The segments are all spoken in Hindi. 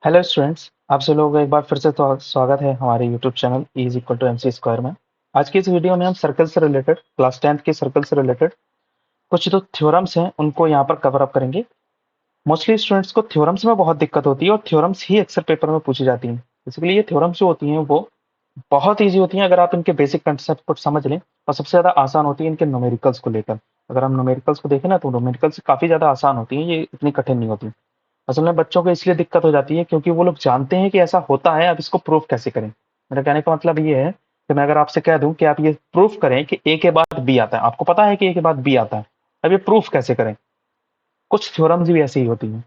हेलो स्टूडेंट्स, आप सब लोगों का एक बार फिर से तो स्वागत है हमारे YouTube channel is equal to MC square में। आज की इस वीडियो में हम सर्कल से रिलेटेड क्लास 10th के सर्कल से रिलेटेड कुछ जो थ्योरम्स हैं उनको यहाँ पर कवर अप करेंगे। मोस्टली स्टूडेंट्स को थ्योरम्स में बहुत दिक्कत होती है और थ्योरम्स ही अक्सर पेपर में पूछी जाती हैं। इसलिए ये थ्योरम्स जो होती हैं वो बहुत ईजी होती हैं अगर आप इनके बेसिक कंसेप्ट को समझ लें, और सबसे ज़्यादा आसान होती है इनके न्यूमेरिकल्स को लेकर। अगर हम न्यूमेरिकल्स को देखें ना तो न्यूमेरिकल्स काफ़ी ज़्यादा आसान होती हैं, ये इतनी कठिन नहीं होती। असल में बच्चों को इसलिए दिक्कत हो जाती है क्योंकि वो लोग जानते हैं कि ऐसा होता है, अब इसको प्रूफ कैसे करें। मेरा कहने का मतलब ये है कि मैं अगर आपसे कह दूं कि आप ये प्रूफ करें कि ए के बाद बी आता है, आपको पता है कि ए के बाद बी आता है, अब ये प्रूफ कैसे करें। कुछ थ्योरम्स भी ऐसी ही होती हैं,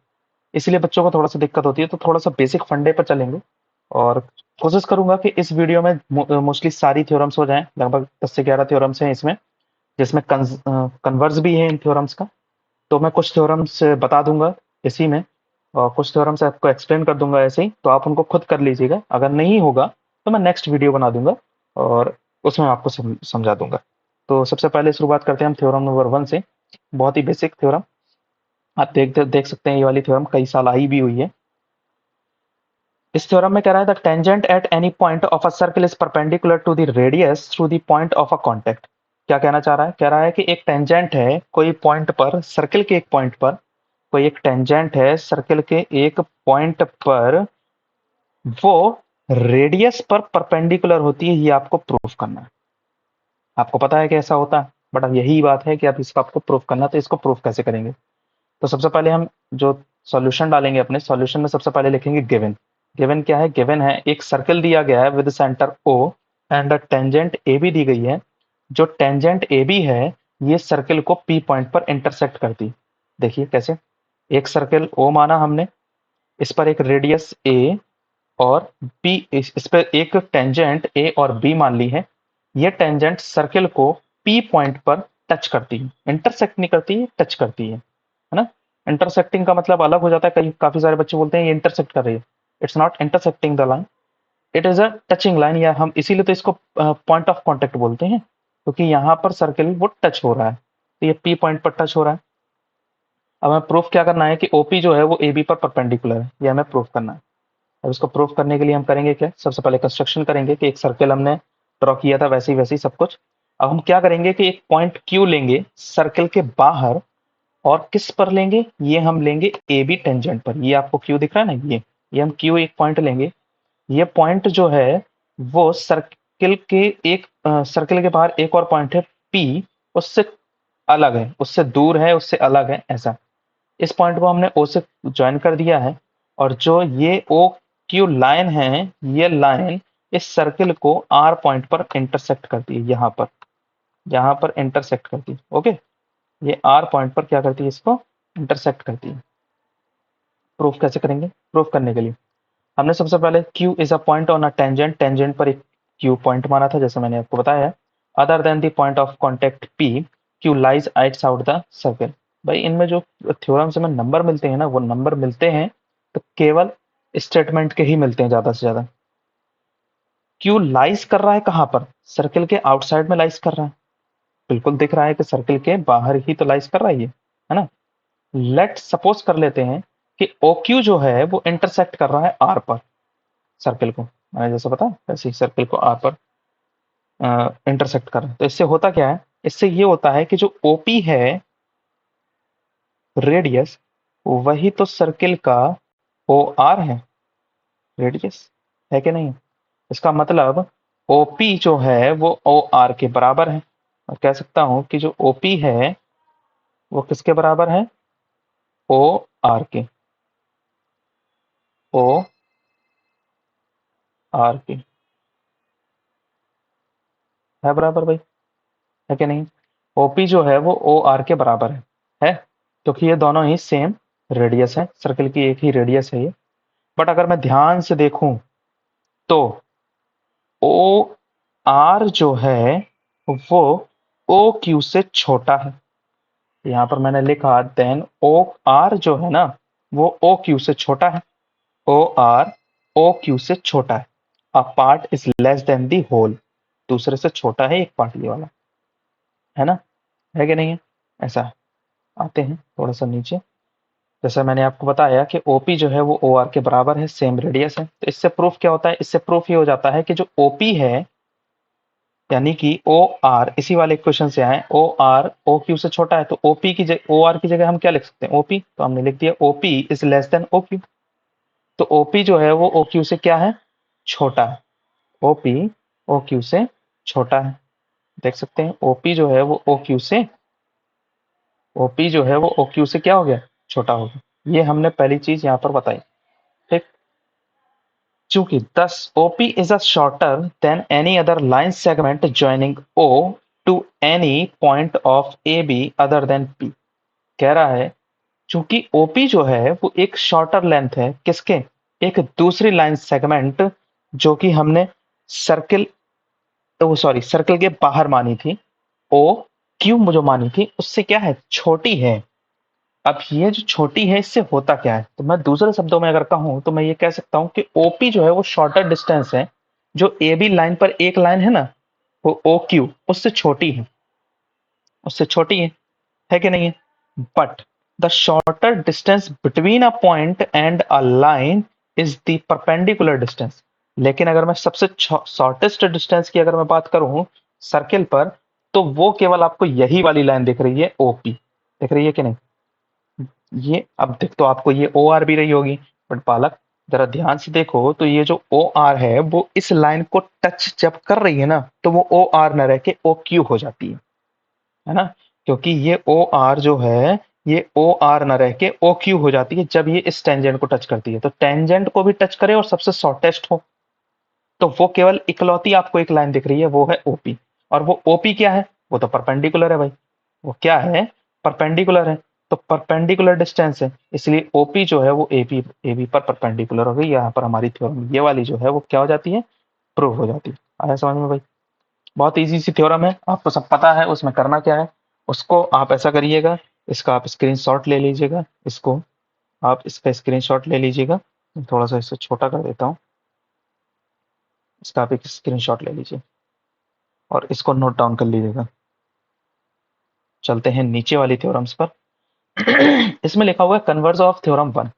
इसलिए बच्चों को थोड़ा सा दिक्कत होती है। तो थोड़ा सा बेसिक फंडे पर चलेंगे और कोशिश करूंगा कि इस वीडियो में मोस्टली सारी थ्योरम्स हो जाएं। लगभग 10 से 11 थ्योरम्स हैं इसमें, जिसमें कन्वर्स भी है इन थ्योरम्स का। तो मैं कुछ थ्योरम्स बता दूंगा इसी में, और कुछ थ्योरम्स आपको एक्सप्लेन कर दूंगा ऐसे ही, तो आप उनको खुद कर लीजिएगा। अगर नहीं होगा तो मैं नेक्स्ट वीडियो बना दूंगा और उसमें आपको समझा दूंगा। तो सबसे पहले शुरुआत करते हैं हम थ्योरम नंबर 1 से। बहुत ही बेसिक थ्योरम, आप देख सकते हैं ये वाली थ्योरम कई साल आई भी हुई है। इस थ्योरम में कह रहा है the tangent at any point of a circle is perpendicular to the radius through the point of a contact. क्या कहना चाह रहा है? कह रहा है कि एक टेंजेंट है कोई पॉइंट पर, सर्कल के एक पॉइंट पर, कोई एक टेंजेंट है सर्कल के एक पॉइंट पर, वो रेडियस पर परपेंडिकुलर होती है। ये आपको प्रूफ करना है। आपको पता है कि ऐसा होता है, बट अब यही बात है कि अब इसको आपको प्रूफ करना है, तो इसको प्रूफ कैसे करेंगे। तो सबसे पहले हम जो सॉल्यूशन डालेंगे, अपने सॉल्यूशन में सबसे पहले लिखेंगे गिवन। गिवन क्या है? गिवन है एक सर्कल दिया गया है with centre O and a tangent A be the गई है। जो टेंजेंट ए बी है ये सर्कल को P पॉइंट पर इंटरसेक्ट करती है। देखिए कैसे, एक सर्कल O माना हमने, इस पर एक रेडियस A और B, इस पर एक टेंजेंट A और B मान ली है। ये टेंजेंट सर्कल को P पॉइंट पर टच करती है, इंटरसेक्ट नहीं करती है, टच करती है ना। इंटरसेक्टिंग का मतलब अलग हो जाता है, कई काफी सारे बच्चे बोलते हैं ये इंटरसेक्ट कर रही है। It's not intersecting the line, it is a touching line, या हम इसीलिए तो इसको पॉइंट ऑफ कांटेक्ट बोलते हैं, क्योंकि यहाँ पर सर्कल वो टच हो रहा है, तो ये P पॉइंट पर टच हो रहा है। अब हमें प्रूफ क्या करना है कि OP जो है वो AB पर परपेंडिकुलर है, ये हमें प्रूफ करना है। अब इसको प्रूफ करने के लिए हम करेंगे क्या? सबसे पहले कंस्ट्रक्शन करेंगे कि एक सर्कल हमने ड्रॉ किया था वैसे ही वैसे ही सब कुछ। अब हम क्या करेंगे कि एक पॉइंट Q लेंगे सर्कल के बाहर, और किस पर लेंगे? ये हम लेंगे AB टेंजेंट पर। ये आपको Q दिख रहा है ना, ये हम Q एक पॉइंट लेंगे। ये पॉइंट जो है वो सर्कल के एक सर्कल के बाहर एक और पॉइंट है P, उससे अलग है, उससे दूर है, उससे अलग है ऐसा। इस पॉइंट को हमने O से ज्वाइन कर दिया है, और जो ये OQ लाइन है, ये लाइन इस सर्कल को R पॉइंट पर इंटरसेक्ट करती है, यहाँ पर इंटरसेक्ट करती है। ओके, ये R पॉइंट पर क्या करती है? इसको इंटरसेक्ट करती है। प्रूफ कैसे करेंगे? प्रूफ करने के लिए हमने सबसे पहले Q is a point on a tangent, tangent पर एक Q पॉइंट माना था जैसे मैंने आपको बताया। Other than the point of contact P, Q lies outside the circle. भाई इनमें जो थ्योरम से हमें नंबर मिलते हैं ना, वो नंबर मिलते हैं तो केवल स्टेटमेंट के ही मिलते हैं ज्यादा से ज्यादा। Q लाइज कर रहा है कहाँ पर? सर्कल के आउटसाइड में लाइज कर रहा है। बिल्कुल दिख रहा है कि सर्कल के बाहर ही तो लाइज कर रहा है ये, है ना। लेट सपोज कर लेते हैं कि OQ जो है वो इंटरसेक्ट कर रहा है R पर, सर्कल को मैंने जैसे बताया वैसे ही सर्कल को R पर इंटरसेक्ट कर रहा है। तो इससे होता क्या है? इससे ये होता है कि जो OP है रेडियस, वही तो सर्कल का OR है, रेडियस है कि नहीं। इसका मतलब OP जो है वो OR के बराबर है, और कह सकता हूं कि जो OP है वो किसके बराबर है? OR के, OR के है बराबर भाई, है कि नहीं। OP जो है वो OR के बराबर है क्योंकि ये दोनों ही सेम रेडियस है, सर्कल की एक ही रेडियस है ये। बट अगर मैं ध्यान से देखूं तो OR जो है वो OQ से छोटा है। यहाँ पर मैंने लिखा देन OR जो है ना वो OQ से छोटा है। OR OQ से छोटा है। A part is less than the whole, दूसरे से छोटा है एक पार्ट ये वाला, है ना, है कि नहीं है। ऐसा है। आते हैं थोड़ा सा नीचे। जैसे मैंने आपको बताया कि OP जो है वो OR के बराबर है, सेम रेडियस है। तो इससे प्रूफ क्या होता है? इससे प्रूफ ये हो जाता है कि जो OP है यानी कि OR, इसी वाले इक्वेशन से आए, OR OQ से छोटा है, तो OP की जगह, OR की जगह हम क्या लिख सकते हैं? OP। तो हमने लिख दिया OP is less then OQ। तो OP जो है वो OQ से क्या है? छोटा है। OP OQ से छोटा है। देख सकते हैं OP जो है वो OQ से, OP जो है वो OQ से क्या हो गया? छोटा हो गया। ये हमने पहली चीज यहाँ पर बताई। ठीक। चूंकि thus OP is a shorter than any other line segment joining O to any point of AB other than P। कह रहा है चूंकि OP जो है वो एक शॉर्टर लेंथ है किसके? एक दूसरी लाइन सेगमेंट जो कि हमने सर्किल, तो सॉरी सर्कल के बाहर मानी थी, ओ क्यू जो मानी थी उससे क्या है? छोटी है। अब ये जो छोटी है इससे होता क्या है? तो मैं दूसरे शब्दों में अगर कहूं तो मैं ये कह सकता हूं कि ओपी जो है वो शॉर्टर डिस्टेंस है, जो ए बी लाइन पर एक लाइन है ना, वो ओ क्यू उससे छोटी है, उससे छोटी है कि नहीं है? But the shorter distance between a point and a line is the perpendicular distance. लेकिन अगर मैं सबसे शॉर्टेस्ट डिस्टेंस की अगर मैं बात करूं सर्किल पर, तो वो केवल आपको यही वाली लाइन दिख रही है, ओपी। दिख रही है कि नहीं? ये अब देख, तो आपको ये ओ आर भी रही होगी, बट बालक जरा ध्यान से देखो तो ये जो ओ आर है वो इस लाइन को टच जब कर रही है ना, तो वो ओ आर न रह के ओ क्यू हो जाती है ना? क्योंकि ये ओ आर जो है ये ओ आर न रह के ओ क्यू हो जाती है जब ये इस टेंजेंट को टच करती है। तो टेंजेंट को भी टच करे और सबसे शॉर्टेस्ट हो, तो वो केवल इकलौती आपको एक लाइन दिख रही है, वो है ओपी। और वो ओपी क्या है? वो तो परपेंडिकुलर है भाई। वो क्या है? परपेंडिकुलर है। तो परपेंडिकुलर डिस्टेंस है, इसलिए ओपी जो है वो एपी एबी पर परपेंडिकुलर हो गई। यहाँ पर हमारी थ्योरम ये वाली जो है वो क्या हो जाती है? प्रूव हो जाती है। आया समझ में भाई? बहुत इजी सी थ्योरम है, आपको सब पता है उसमें करना क्या है। उसको आप ऐसा करिएगा, इसका आप स्क्रीनशॉट ले लीजिएगा, इसको आप इसका स्क्रीनशॉट ले लीजिएगा। थोड़ा सा इसे छोटा कर देता हूँ। इसका आप एक स्क्रीनशॉट ले लीजिए और इसको नोट डाउन कर लीजिएगा। चलते हैं नीचे वाली थ्योरम्स पर। इसमें लिखा हुआ है कन्वर्ज ऑफ थ्योरम वन।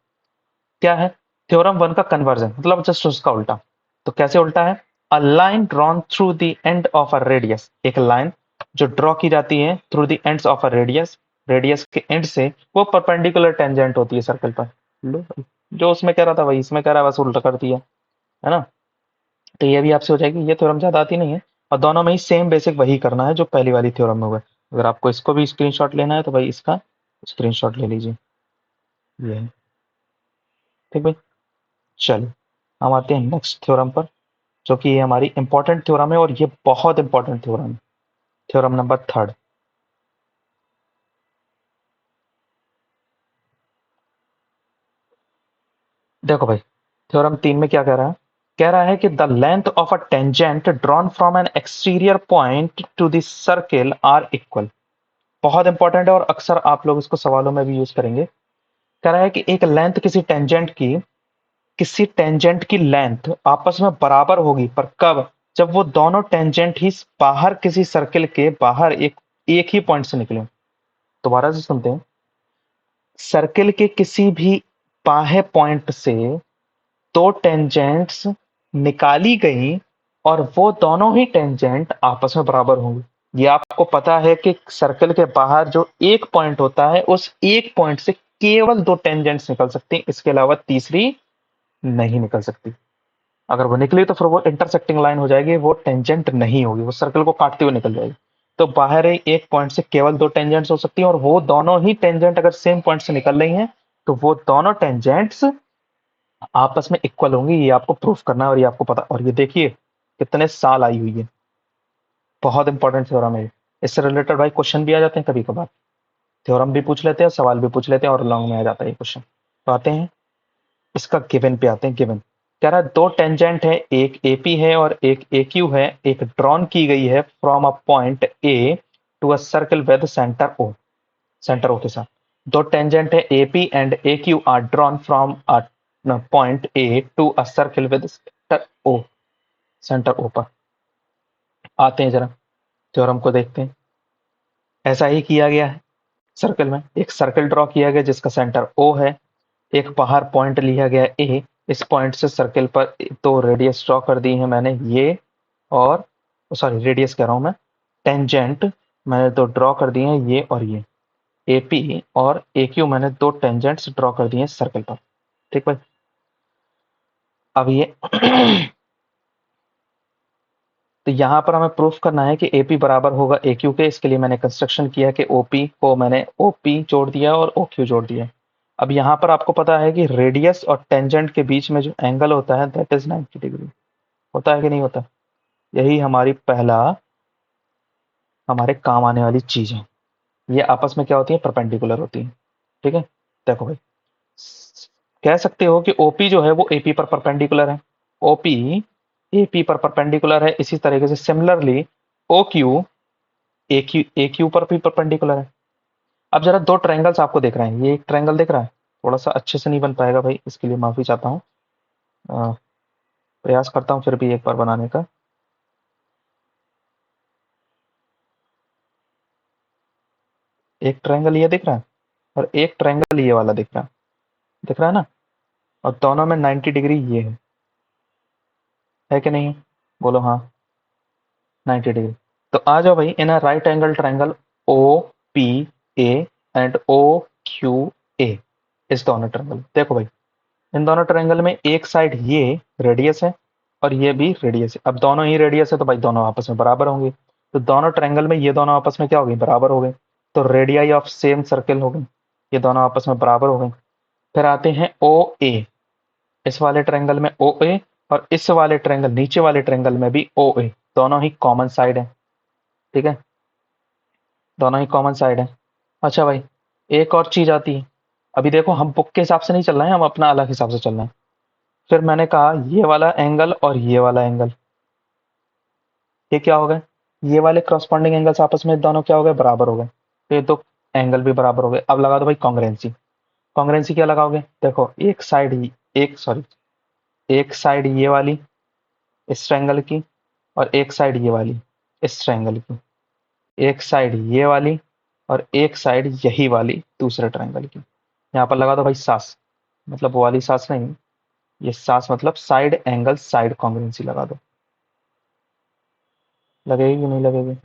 क्या है? थ्योरम वन का कन्वर्जन मतलब जस्ट उसका उल्टा। तो कैसे उल्टा है? A line drawn through the end of a radius, एक लाइन जो ड्रॉ की जाती है through the ends of a radius, radius के एंड से वो परपेंडिकुलर टेंजेंट होती है सर्कल पर। लो भाई, जो उसमें कह रहा था वही इसमें कह रहा है, बस उल्टा कर दिया, है ना? तो ये भी आपसे हो जाएगी। ये थ्योरम ज्यादा आती नहीं है, और दोनों में ही सेम बेसिक वही करना है जो पहली वाली थ्योरम में हुआ है। अगर आपको इसको भी स्क्रीनशॉट लेना है तो भाई इसका स्क्रीनशॉट ले लीजिए। ये है। ठीक भाई, चलिए हम आते हैं नेक्स्ट थ्योरम पर, जो कि ये हमारी इंपॉर्टेंट थ्योरम है और ये बहुत इंपॉर्टेंट थ्योरम है। Theorem number third. देखो भाई, थ्योरम तीन में क्या कह रहा है? कह रहा है कि the length of a tangent drawn from an exterior point to the circle are equal. बहुत इंपॉर्टेंट है और अक्सर आप लोग इसको सवालों में भी यूज करेंगे। कह रहा है कि एक लेंथ किसी टेंजेंट की लेंथ आपस में बराबर होगी, पर कब? जब वो दोनों टेंजेंट ही बाहर किसी सर्किल के बाहर एक एक ही पॉइंट से निकले। दोबारा से सुनते हैं। सर्किल के किसी भी बाह्य पॉइंट से दो टेंजेंट्स निकाली गई और वो दोनों ही टेंजेंट आपस में बराबर होंगे। ये आपको पता है कि सर्कल के बाहर जो एक पॉइंट होता है उस एक पॉइंट से केवल दो टेंजेंट्स निकल सकती हैं, इसके अलावा तीसरी नहीं निकल सकती। अगर वो निकली तो फिर वो इंटरसेक्टिंग लाइन हो जाएगी, वो टेंजेंट नहीं होगी, वो सर्कल को काटते हुए निकल जाएगी। तो बाहर एक पॉइंट से केवल दो टेंजेंट्स हो सकती हैं, और वो दोनों ही टेंजेंट अगर सेम पॉइंट से निकल रही हैं तो वो दोनों टेंजेंट्स आपस में इक्वल होंगी। ये आपको प्रूफ करना है और ये आपको पता, और ये देखिए कितने साल आई हुई है। बहुत इंपॉर्टेंट थ्योरम है। इससे रिलेटेड भाई क्वेश्चन भी आ जाते हैं कभी कभार, थ्योरम भी पूछ लेते हैं, सवाल भी पूछ लेते हैं, और लॉन्ग में आ जाता है ये क्वेश्चन। तो आते हैं इसका गिवन पे आते हैं। गिवन कह रहा है दो टेंजेंट है, एक एपी है और एक एक्यू है, एक ड्रॉन की गई है from a point A to a circle with centre O, centre O के साथ। दो टेंजेंट है AP and AQ are drawn from a point A to a circle with centre O, centre O पर। आते हैं जरा थ्योरम को देखते हैं। ऐसा ही किया गया है, सर्कल में एक सर्कल ड्रॉ किया गया जिसका सेंटर O है, एक बाहर पॉइंट लिया गया A, इस पॉइंट से सर्कल पर तो रेडियस ड्रॉ कर दी है मैंने ये, और सॉरी रेडियस कह रहा हूँ मैं, टेंजेंट मैंने तो ड्रॉ कर दिए हैं ये और ये, AP और AQ मैंने दो टेंजेंट्स ड्रॉ कर दिए हैं सर्कल पर। ठीक भाई, अब ये तो यहाँ पर हमें प्रूफ करना है कि AP बराबर होगा AQ के। इसके लिए मैंने कंस्ट्रक्शन किया कि OP को मैंने OP जोड़ दिया और OQ जोड़ दिया। अब यहाँ पर आपको पता है कि रेडियस और टेंजेंट के बीच में जो एंगल होता है दैट इज 90 डिग्री। होता है कि नहीं होता? यही हमारी पहला हमारे काम आने वाली चीज है। ये आपस में क्या होती है? परपेंडिकुलर होती है। ठीक है, देखो भाई, कह सकते हो कि OP जो है वो AP पर परपेंडिकुलर है, OP AP पर परपेंडिकुलर है। इसी तरीके से सिमिलरली OQ AQ पर भी परपेंडिकुलर है। अब जरा दो ट्रायंगल्स आपको देख रहे हैं, ये एक ट्रायंगल दिख रहा है, थोड़ा सा अच्छे से नहीं बन पाएगा भाई, इसके लिए माफी चाहता हूँ। प्रयास करता हूँ फिर भी एक बार बनाने का। एक ट्रायंगल ये दिख रहा है और एक ट्रायंगल ये वाला दिख रहा है ना, और दोनों में 90 डिग्री ये है कि नहीं? बोलो हाँ, 90 डिग्री। तो आ जाओ भाई, in a right angle triangle O P A and O Q A, इस दोनों ट्रायंगल देखो भाई, इन दोनों ट्रायंगल में एक साइड ये रेडियस है और ये भी रेडियस है। अब दोनों ही रेडियस है तो भाई दोनों आपस में बराबर होंगे। तो दोनों ट्रायंगल में ये दोनों आपस में क्या हो गए? बराबर हो गए। तो रेडियाई ऑफ सेम सर्कल हो गए, ये दोनों आपस में बराबर हो गए। फिर आते हैं ओ ए, इस वाले ट्रायंगल में ओ ए और इस वाले ट्रायंगल नीचे वाले ट्रायंगल में भी ओ ए, दोनों ही कॉमन साइड है। ठीक है, दोनों ही कॉमन साइड है। अच्छा भाई, एक और चीज आती है। अभी देखो, हम बुक के हिसाब से नहीं चल रहे हैं, हम अपना अलग हिसाब से चल रहे हैं। फिर मैंने कहा ये वाला एंगल और ये वाला एंगल, ये क्या हो गए? ये वाले करस्पॉन्डिंग एंगल्स आपस में दोनों क्या हो गए? बराबर हो गए। तो ये दो एंगल भी बराबर हो गए। अब लगा दो भाई कॉन्ग्रुएंसी। कॉन्ग्रुएंसी क्या लगाओगे? देखो, एक साइड एक सॉरी एक साइड ये वाली इस ट्रायंगल की और एक साइड ये वाली इस ट्रायंगल की, एक साइड ये वाली और एक साइड यही वाली दूसरे ट्रायंगल की। यहाँ पर लगा दो भाई सास, मतलब वो वाली सास नहीं, ये सास मतलब साइड एंगल साइड कॉन्ग्रुएंसी लगा दो। लगेगी कि नहीं लगेगी?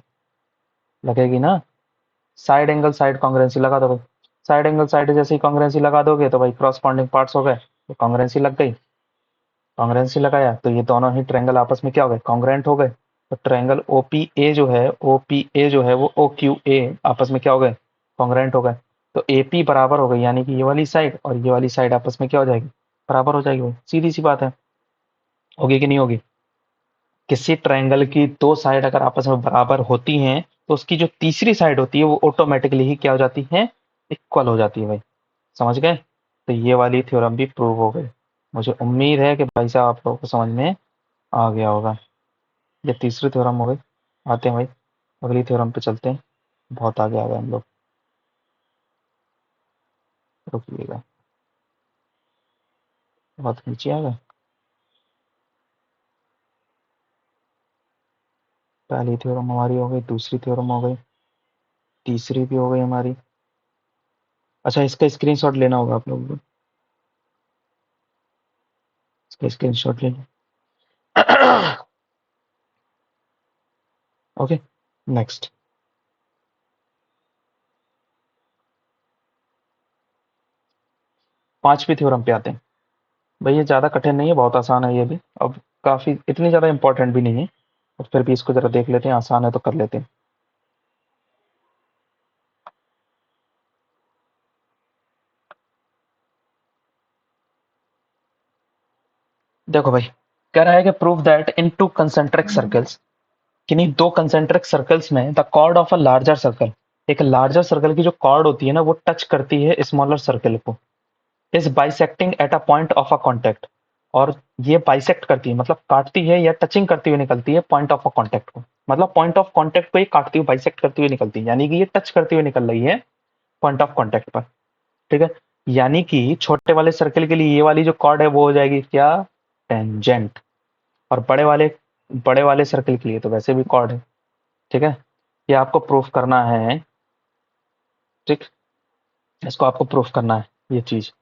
लगेगी ना। साइड एंगल साइड कॉन्ग्रुएंसी लगा दो भाई। साइड एंगल साइड जैसे ही कॉन्ग्रुएंसी लगा दोगे तो भाई क्रॉसपॉन्डिंग पार्ट्स हो गए, तो कॉन्ग्रुएंसी लग गई। कॉन्ग्रुएंसी लगाया तो ये दोनों ही ट्रायंगल आपस में क्या हो गए? कॉन्ग्रुएंट हो गए। तो ट्रायंगल OPA जो है वो OQA आपस में क्या हो गए? कॉन्ग्रुएंट हो गए। तो AP बराबर हो गई, यानी कि ये वाली साइड और ये वाली साइड आपस में क्या हो जाएगी? बराबर हो जाएगी। सीधी सी बात है, होगी कि नहीं होगी? किसी ट्रायंगल की दो साइड अगर आपस में बराबर होती हैं तो उसकी जो तीसरी साइड होती है वो ऑटोमेटिकली ही क्या हो जाती है? इक्वल हो जाती है भाई। समझ गए? तो ये वाली थ्योरम भी प्रूव हो गई। मुझे उम्मीद है कि भाई साहब आप लोगों को समझ में आ गया होगा। ये तीसरी थ्योरम हो गई। आते हैं भाई अगली थ्योरम पे चलते हैं। बहुत आगे आ गए हम लोग, रुकिएगा, बहुत नीचे आ गए। पहली थ्योरम हमारी हो गई, दूसरी थ्योरम हो गई, तीसरी भी हो गई हमारी। अच्छा, इसका स्क्रीनशॉट लेना होगा आप लोगों को, इसका स्क्रीनशॉट ले लो। Okay, next. पांचवी थ्योरम पे आते हैं। भाई ये ज़्यादा कठिन नहीं है, बहुत आसान है ये भी। अब काफ़ी इतनी ज़्यादा इंपॉर्टेंट भी नहीं है, और फिर भी इसको ज़रा देख लेते हैं, आसान है तो कर लेते हैं। देखो भाई, कह रहा है कि prove that in two concentric circles, किन्हीं दो कंसेंट्रिक सर्कल्स में the chord of a larger circle, एक लार्जर सर्कल की जो कॉर्ड होती है ना वो टच करती है स्मॉलर सर्कल को, is bisecting eight a point of a contact. और ये बाइसेक्ट करती है मतलब काटती है या टचिंग करती हुई निकलती है पॉइंट ऑफ अ कॉन्टेक्ट को, मतलब पॉइंट ऑफ कॉन्टेक्ट को ये काटती हुई बाइसेक्ट करती हुई निकलती है, यानी कि ये टच करती हुई निकल रही है पॉइंट ऑफ कॉन्टेक्ट पर। ठीक है, यानी कि छोटे वाले सर्कल के लिए ये वाली जो कॉर्ड है वो हो जाएगी क्या? टेंजेंट। और बड़े वाले सर्कल के लिए तो वैसे भी कॉर्ड है। ठीक है, ये आपको प्रूफ करना है। ठीक, इसको आपको प्रूफ करना है ये चीज।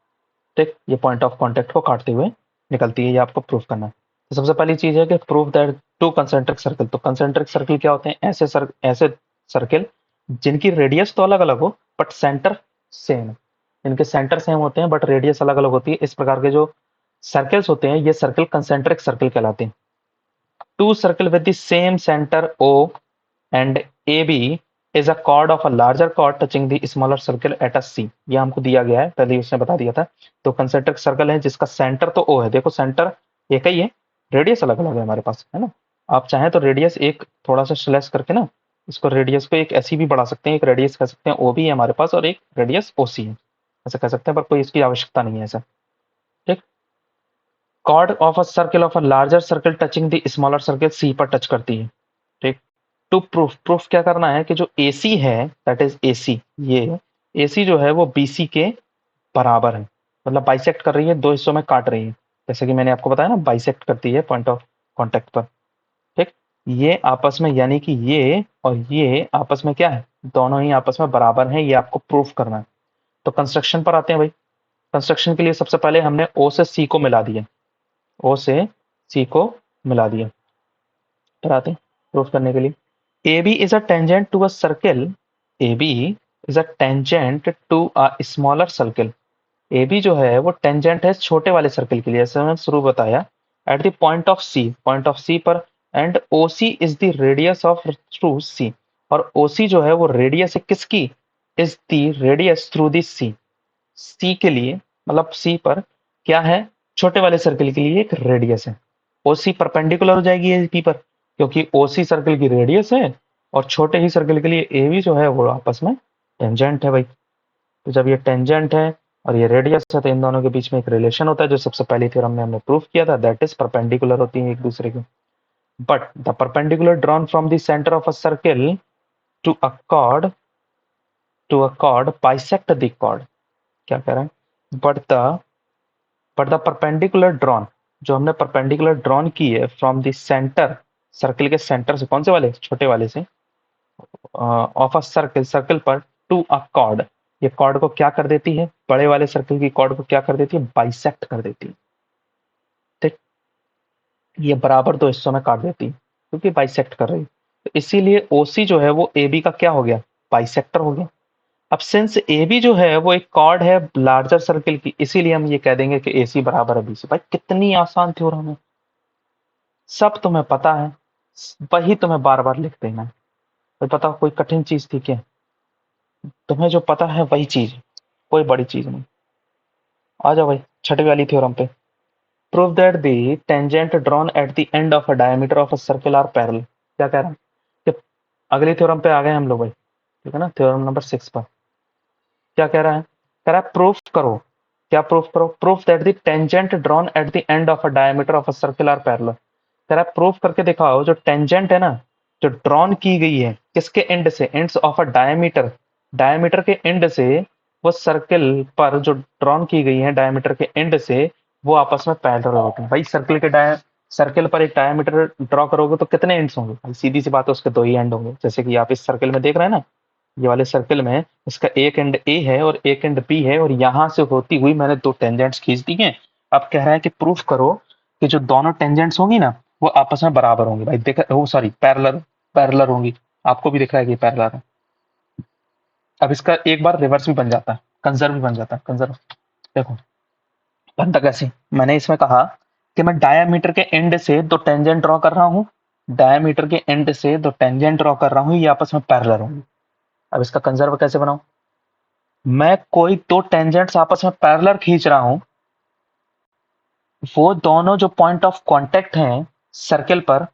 ठीक, ये पॉइंट ऑफ कांटेक्ट को काटते हुए निकलती है, ये आपको प्रूफ करना है। तो सबसे पहली चीज है कि proof that two concentric circle. तो कंसेंट्रिक सर्कल क्या होते हैं? ऐसे सर्कल जिनकी रेडियस तो अलग अलग हो बट सेंटर सेम है। इनके सेंटर सेम होते हैं बट रेडियस अलग अलग होती है। इस प्रकार के जो सर्कल्स होते हैं ये सर्कल कंसेंट्रिक सर्कल कहलाते हैं। Two circle with the same centre O and AB is a chord of a larger chord touching the smaller circle at a C। ये हमको दिया गया है, पहले ही उसने बता दिया था। तो कंसेंट्रिक सर्कल है जिसका सेंटर तो O है, देखो सेंटर एक ही है, रेडियस अलग अलग है हमारे पास, है ना। आप चाहें तो रेडियस एक थोड़ा सा स्लैश करके ना इसको रेडियस को एक ऐसी भी बढ़ा सकते हैं, एक रेडियस कह सकते हैं O भी है हमारे पास और एक रेडियस OC है, ऐसा कह सकते हैं, पर कोई इसकी आवश्यकता नहीं है ऐसा। ठीक, chord of a circle of a larger circle touching the smaller circle C पर टच करती है। ठीक, टू प्रूफ, प्रूफ क्या करना है कि जो AC है, दैट इज AC, ये AC जो है वो BC के बराबर है, मतलब बाइसेक्ट कर रही है, दो हिस्सों में काट रही है, जैसे कि मैंने आपको बताया ना बाइसेक्ट करती है पॉइंट ऑफ कांटेक्ट पर। ठीक, ये आपस में यानी कि ये और ये आपस में क्या है, दोनों ही आपस में बराबर हैं, ये आपको प्रूफ करना है। तो कंस्ट्रक्शन पर आते हैं भाई। कंस्ट्रक्शन के लिए सबसे पहले हमने O से C को मिला दिया, O से C को मिला दिया। फिर आते हैं प्रूफ करने के लिए। AB is a tangent to a circle। AB is a tangent to a smaller circle। AB जो है वो टेंजेंट है छोटे वाले सर्कल के लिए, जैसे मैंने शुरू बताया, at the point of C पर, and OC is the radius of through C। और OC जो है वो रेडियस है किसकी? Is the radius through the C के लिए, मतलब C पर क्या है, छोटे वाले सर्कल के लिए एक रेडियस है। OC परपेंडिकुलर हो जाएगी AB पर, क्योंकि OC सर्कल की रेडियस है और छोटे ही सर्कल के लिए AB जो है वो आपस में टेंजेंट है भाई। तो जब ये टेंजेंट है और ये रेडियस है तो इन दोनों के बीच में एक रिलेशन होता है जो सबसे पहली थ्योरम में हमने प्रूफ किया था, दैट इज परपेंडिकुलर होती है एक दूसरे के। But the perpendicular drawn from the centre of a circle to a chord bisect the chord. क्या कह रहे हैं? बट द परपेंडिकुलर ड्रॉन, जो हमने परपेंडिकुलर ड्रॉन की है फ्रॉम द सेंटर, सर्कल के सेंटर से, कौन से वाले, छोटे वाले से, ऑफ अ सर्कल, सर्कल पर, टू अ कॉर्ड, ये कॉर्ड को क्या कर देती है, बड़े वाले सर्कल की कॉर्ड को क्या कर देती है, बाइसेक्ट कर देती है। ठीक, ये बराबर दो हिस्सों में काट देती है क्योंकि बाइसेक्ट कर रही है। तो इसीलिए OC जो है वो AB का क्या हो गया, बाइसेक्टर हो गया। अब सिंस AB जो है वो एक कॉर्ड है लार्जर सर्कल की, इसीलिए हम ये कह देंगे कि AC बराबर है BC। भाई कितनी आसान थ्योरम है, सब तुम्हें पता है, वही तुम्हें बार बार लिख देना है। तो बताओ कोई कठिन चीज थी क्या? तुम्हें जो पता है वही चीज, कोई बड़ी चीज नहीं। आ जाओ भाई छठी वाली थ्योरम पे। Prove that the tangent drawn at the end of a diameter of a circle are parallel. क्या कह रहा है कि अगली थ्योरम पे आ गए हम लोग भाई, ठीक है ना, थ्योरम नंबर 6 पर। क्या कह रहा है? कह रहा है प्रूफ करो। क्या प्रूफ करो? Proof that the tangent drawn at the end of a diameter of a circle are parallel. कह रहा है प्रूफ करके दिखाओ जो टेंजेंट है ना, जो ड्रॉन की गई है किसके एंड से, ends of a diameter, diameter के एंड से, वो सर्कल पर जो ड्रॉन की गई है डायमीटर के एंड से, वो आपस में पैरेलल होते हैं। भाई सर्कल पर एक डायमीटर ड्रॉ करोगे तो कितने एंड्स होंगे? भाई सीधी सी बात है, उसके दो ही एंड होंगे। जैसे कि आप इस सर्कल में देख रहे हैं ना, ये वाले सर्कल में इसका एक एंड A है और एक एंड B है, और यहां से होती हुई मैंने दो टेंजेंट्स खींच दी हैं। अब कह रहा है कि प्रूफ करो कि जो दोनों टेंजेंट्स होंगी ना वो आपस में बराबर होंगी। भाई देखा, वो सॉरी पैरेलल, पैरेलल होंगी। आपको भी दिख रहा है कि पैरेलल है। अब इसका एक बार रिवर्स भी बन जाता है, कंजर्व भी बन जाता है, कंजर्व। देखो बनता कैसे, मैंने इसमें कहा कि मैं डायामीटर के एंड से दो टेंजेंट ड्रॉ कर रहा हूँ, डायामीटर के एंड से दो टेंजेंट ड्रॉ कर रहा हूँ, ये आपस में पैरेलल होंगी। अब इसका कंजर्व कैसे बनाऊं? मैं कोई दो टेंजेंट्स आपस में पैरेलल खींच रहा हूं, वो दोनों जो पॉइंट ऑफ कांटेक्ट हैं सर्कल पर,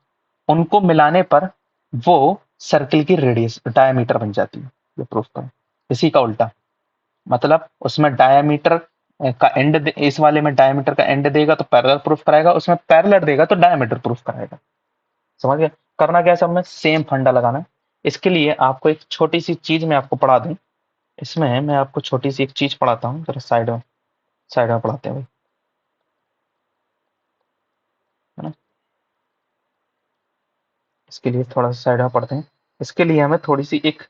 उनको मिलाने पर वो सर्कल की रेडियस डायमीटर बन जाती है। ये प्रूफ करें। इसी का उल्टा मतलब, उसमें डायमीटर का एंड, इस वाले में डायमीटर का एंड देगा तो पैरेलल प्रूफ कराएगा, उसमें पैरेलल देगा तो डायमीटर प्रूफ कराएगा। समझ गया? करना क्या है, सब में सेम फंडा लगाना है। इसके लिए आपको एक छोटी सी चीज मैं आपको पढ़ा दूं। इसमें मैं आपको छोटी सी एक चीज पढ़ाता हूँ, जरा साइड में पढ़ाते हैं भाई, है ना। इसके लिए थोड़ा सा साइड में पढ़ते हैं। इसके लिए हमें थोड़ी सी एक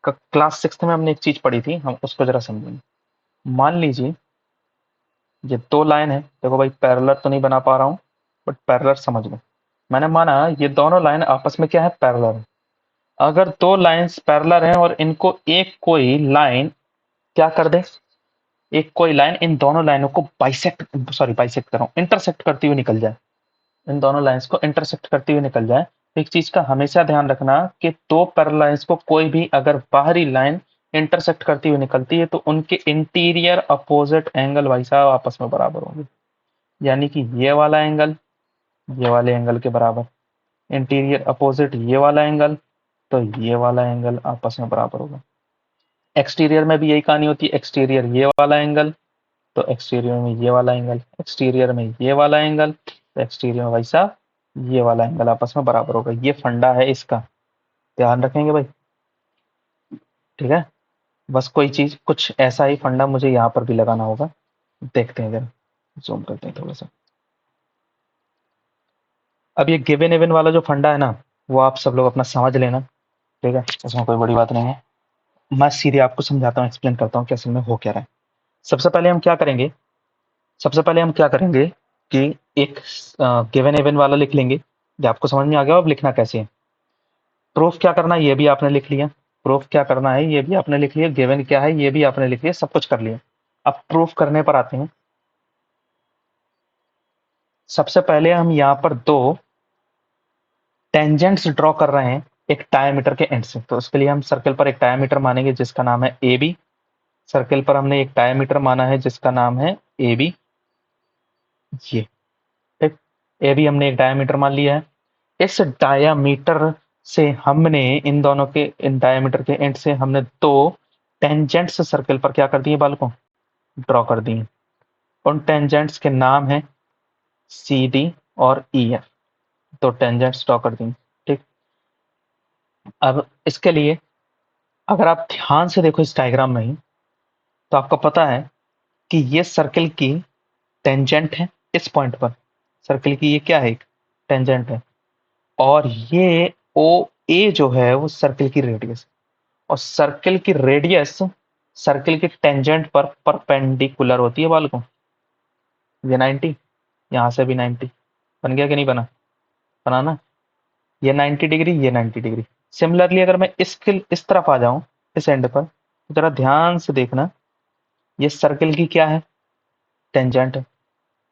क्लास 6 में हमने एक चीज पढ़ी थी, हम उसको जरा समझेंगे। मान लीजिए ये दो लाइन है, देखो भाई पैरेलल तो नहीं बना पा रहा हूँ बट पैरेलल समझ लो। मैंने माना ये दोनों लाइन आपस में क्या है, पैरेलल है। अगर दो लाइंस पैरेलल हैं और इनको एक कोई लाइन क्या कर दे, एक कोई लाइन इन दोनों लाइनों को बाइसेक्ट कर रहा हूँ, इंटरसेक्ट करती हुई निकल जाए, इन दोनों लाइंस को इंटरसेक्ट करती हुई निकल जाए, तो एक चीज का हमेशा ध्यान रखना कि दो पैरेलल लाइंस को कोई भी अगर बाहरी लाइन इंटरसेक्ट करती हुई निकलती है तो उनके इंटीरियर अपोजिट एंगल भाई साहब आपस में बराबर होंगे। यानी कि ये वाला एंगल ये वाले एंगल के बराबर, इंटीरियर अपोजिट ये वाला एंगल, तो ये वाला एंगल आपस में बराबर होगा। एक्सटीरियर में भी यही कहानी होती है, एक्सटीरियर ये वाला एंगल तो एक्सटीरियर में ये वाला एंगल, एक्सटीरियर में ये वाला एंगल तो एक्सटीरियर में भाई साहब ये वाला एंगल आपस में बराबर होगा। ये फंडा है, इसका ध्यान रखेंगे भाई, ठीक है। बस कोई चीज कुछ ऐसा ही फंडा मुझे यहाँ पर भी लगाना होगा, देखते हैं जरा, जूम करते हैं थोड़ा सा। अब ये गिवन इवन वाला जो फंडा है ना, वो आप सब लोग अपना समझ लेना, ठीक है, इसमें कोई बड़ी बात नहीं है। मैं सीधे आपको समझाता हूँ, एक्सप्लेन करता हूँ कि असल में हो क्या रहा है। सबसे पहले हम क्या करेंगे, सबसे पहले हम क्या करेंगे कि एक गिवन इवन वाला लिख लेंगे। ये आपको समझ में आ गया अब लिखना कैसे है। प्रूफ क्या करना है ये भी आपने लिख लिया, प्रूफ क्या करना है ये भी आपने लिख लिया, गिवन क्या है ये भी आपने लिख लिया, सब कुछ कर लिया। अब प्रूफ करने पर आते हैं। सबसे पहले हम यहाँ पर दो टेंजेंट्स ड्रॉ कर रहे हैं एक डायमीटर के एंड से, तो उसके लिए हम सर्कल पर एक डायमीटर मानेंगे जिसका नाम है ए बी। सर्कल पर हमने एक डायमीटर माना है जिसका नाम है ए बी, ये ठीक। ए बी हमने एक डायमीटर मान लिया है। इस डायामीटर से हमने इन दोनों के, इन डायमीटर के एंड से हमने दो टेंजेंट्स सर्कल पर क्या कर दिए बालकों, ड्रॉ कर दिए। उन टेंजेंट्स के नाम है सी डी और ई एफ, तो टेंजेंट्स ड्रॉ कर दिए, ठीक। अब इसके लिए अगर आप ध्यान से देखो इस डायग्राम में ही, तो आपको पता है कि ये सर्कल की टेंजेंट है। इस पॉइंट पर सर्कल की ये क्या है, एक टेंजेंट है। और ये ओ ए जो है वो सर्कल की रेडियस, और सर्कल की रेडियस सर्कल की टेंजेंट पर परपेंडिकुलर होती है बालकों। ये 90, यहाँ से भी 90, बन गया कि नहीं बना, बना ना। ये 90 डिग्री, ये 90 डिग्री। सिमिलरली अगर मैं इसके इस तरफ आ जाऊं, इस एंड पर, तो जरा ध्यान से देखना, ये सर्कल की क्या है, टेंजेंट है।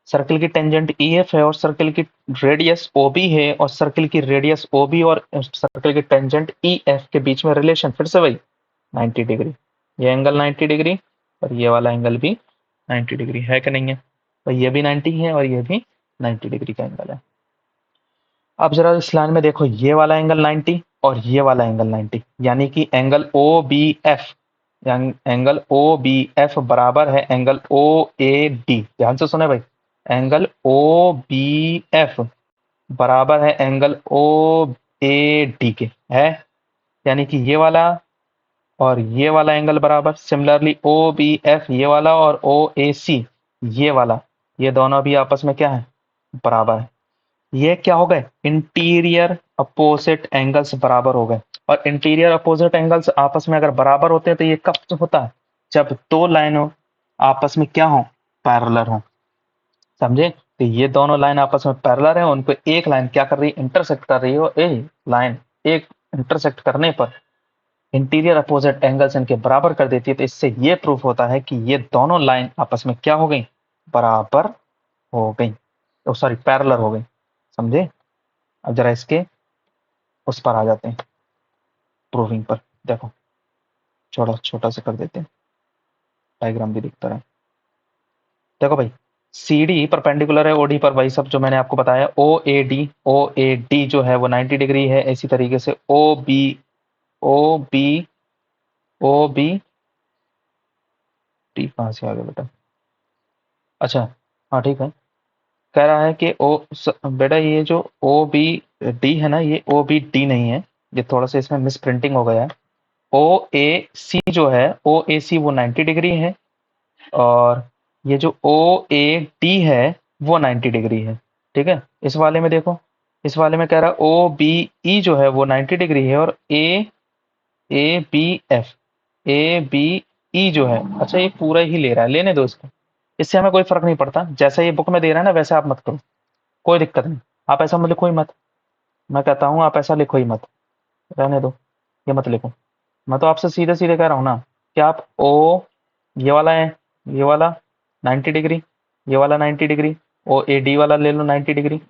सर्कल की टेंजेंट ई एफ है और सर्कल की रेडियस ओ बी है, और सर्कल की रेडियस ओ बी और सर्कल की टेंजेंट ई एफ के बीच में रिलेशन फिर से वही 90 डिग्री। ये एंगल 90 डिग्री और ये वाला एंगल भी 90 डिग्री है कि नहीं है, तो ये भी 90 है और ये भी 90 डिग्री का एंगल है। अब जरा इस लाइन में देखो, ये वाला एंगल 90 और ये वाला एंगल 90, यानी कि angle O B F, angle O B F बराबर है एंगल ओ ए डी। ध्यान से सुने भाई, एंगल ओ बी एफ बराबर है एंगल ओ ए डी के, है। यानी कि ये वाला और ये वाला एंगल बराबर, सिमिलरली ओ बी एफ ये वाला और ओ ए सी ये वाला, ये दोनों भी आपस में क्या है, बराबर है। ये क्या हो गए, इंटीरियर अपोजिट एंगल्स बराबर हो गए। और इंटीरियर अपोजिट एंगल्स आपस में अगर बराबर होते हैं तो ये कब होता है, जब दो लाइनों आपस में क्या हो, पैरेलल हो, समझे। तो ये दोनों लाइन आपस में पैरेलल है, उनको एक लाइन क्या कर रही है, इंटरसेक्ट कर रही है, और ए लाइन एक इंटरसेक्ट करने पर इंटीरियर अपोजिट एंगल्स इनके बराबर कर देती है। तो इससे ये प्रूफ होता है कि ये दोनों लाइन आपस में क्या हो गई, बराबर हो गई, तो सॉरी पैरेलल हो गई, समझे। अब जरा इसके उस पर आ जाते हैं, प्रूविंग पर। देखो छोटा छोटा से कर देते हैं, डायग्राम भी दिखता रहे। देखो भाई, सी डी परपेंडिकुलर है ओडी पर, वही सब जो मैंने आपको बताया। ओ ए डी जो है वो 90 डिग्री है। इसी तरीके से O B O B T कहाँ से आ गया बेटा, अच्छा हाँ ठीक है। कह रहा है कि बेटा ये जो ओ बी डी है ना, ये ओ बी डी नहीं है, ये थोड़ा सा इसमें मिस प्रिंटिंग हो गया है। ओ ए सी जो है, ओ ए सी वो 90 डिग्री है, और ये जो ओ ए डी है वो 90 डिग्री है, ठीक है। इस वाले में देखो, इस वाले में कह रहा है ओ बी ई जो है वो 90 डिग्री है, और ए ए बी एफ ई जो है, अच्छा ये पूरा ही ले रहा है, लेने दो इसको, इससे हमें कोई फर्क नहीं पड़ता, जैसा ये बुक में दे रहा है ना वैसे आप मत करो, कोई दिक्कत नहीं। आप ऐसा मत लिखो ही मत, मैं कहता हूँ आप ऐसा लिखो ही मत, रहने दो, ये मत लिखो। मैं तो आपसे सीधे सीधे कह रहा हूँ ना कि आप ओ, ये वाला है, ये वाला 90 डिग्री, ये वाला 90 डिग्री, ओ ए डी वाला ले लो 90 डिग्री,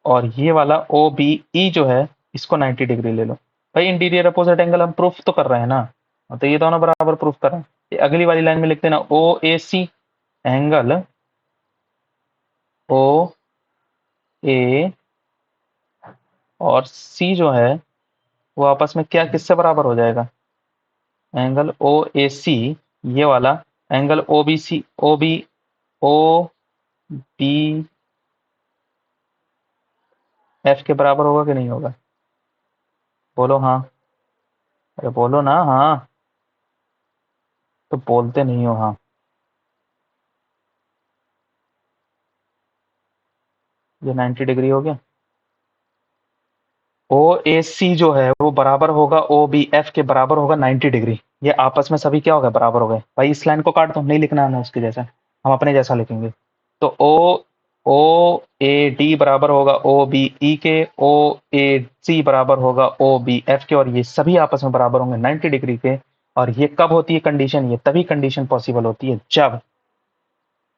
और ये वाला ओ बी ई जो है इसको 90 डिग्री ले लो। भाई इंटीरियर अपोजिट एंगल हम प्रूफ तो कर रहे हैं ना, तो ये दोनों बराबर प्रूफ कर रहे हैं। ये अगली वाली लाइन में लिखते हैं ना, ओ ए सी एंगल ओ ए और सी जो है वो आपस में क्या किससे बराबर हो जाएगा, एंगल ओ ए सी, ये वाला angle O B C, O B F के बराबर होगा कि नहीं होगा, बोलो हाँ, अरे बोलो ना हाँ, तो बोलते नहीं हो हाँ। ये 90 डिग्री हो गया, ओ ए सी जो है वो बराबर होगा ओ बी एफ के बराबर होगा 90 डिग्री। ये आपस में सभी क्या हो गए, बराबर हो गए। भाई इस लाइन को काट दो, नहीं लिखना हमें उसके जैसा, हम अपने जैसा लिखेंगे। तो ओ ए डी बराबर होगा ओ बी ई के, ओ ए सी बराबर होगा ओ बी एफ के, और ये सभी आपस में बराबर होंगे 90 डिग्री के। और ये कब होती है कंडीशन, ये तभी कंडीशन पॉसिबल होती है जब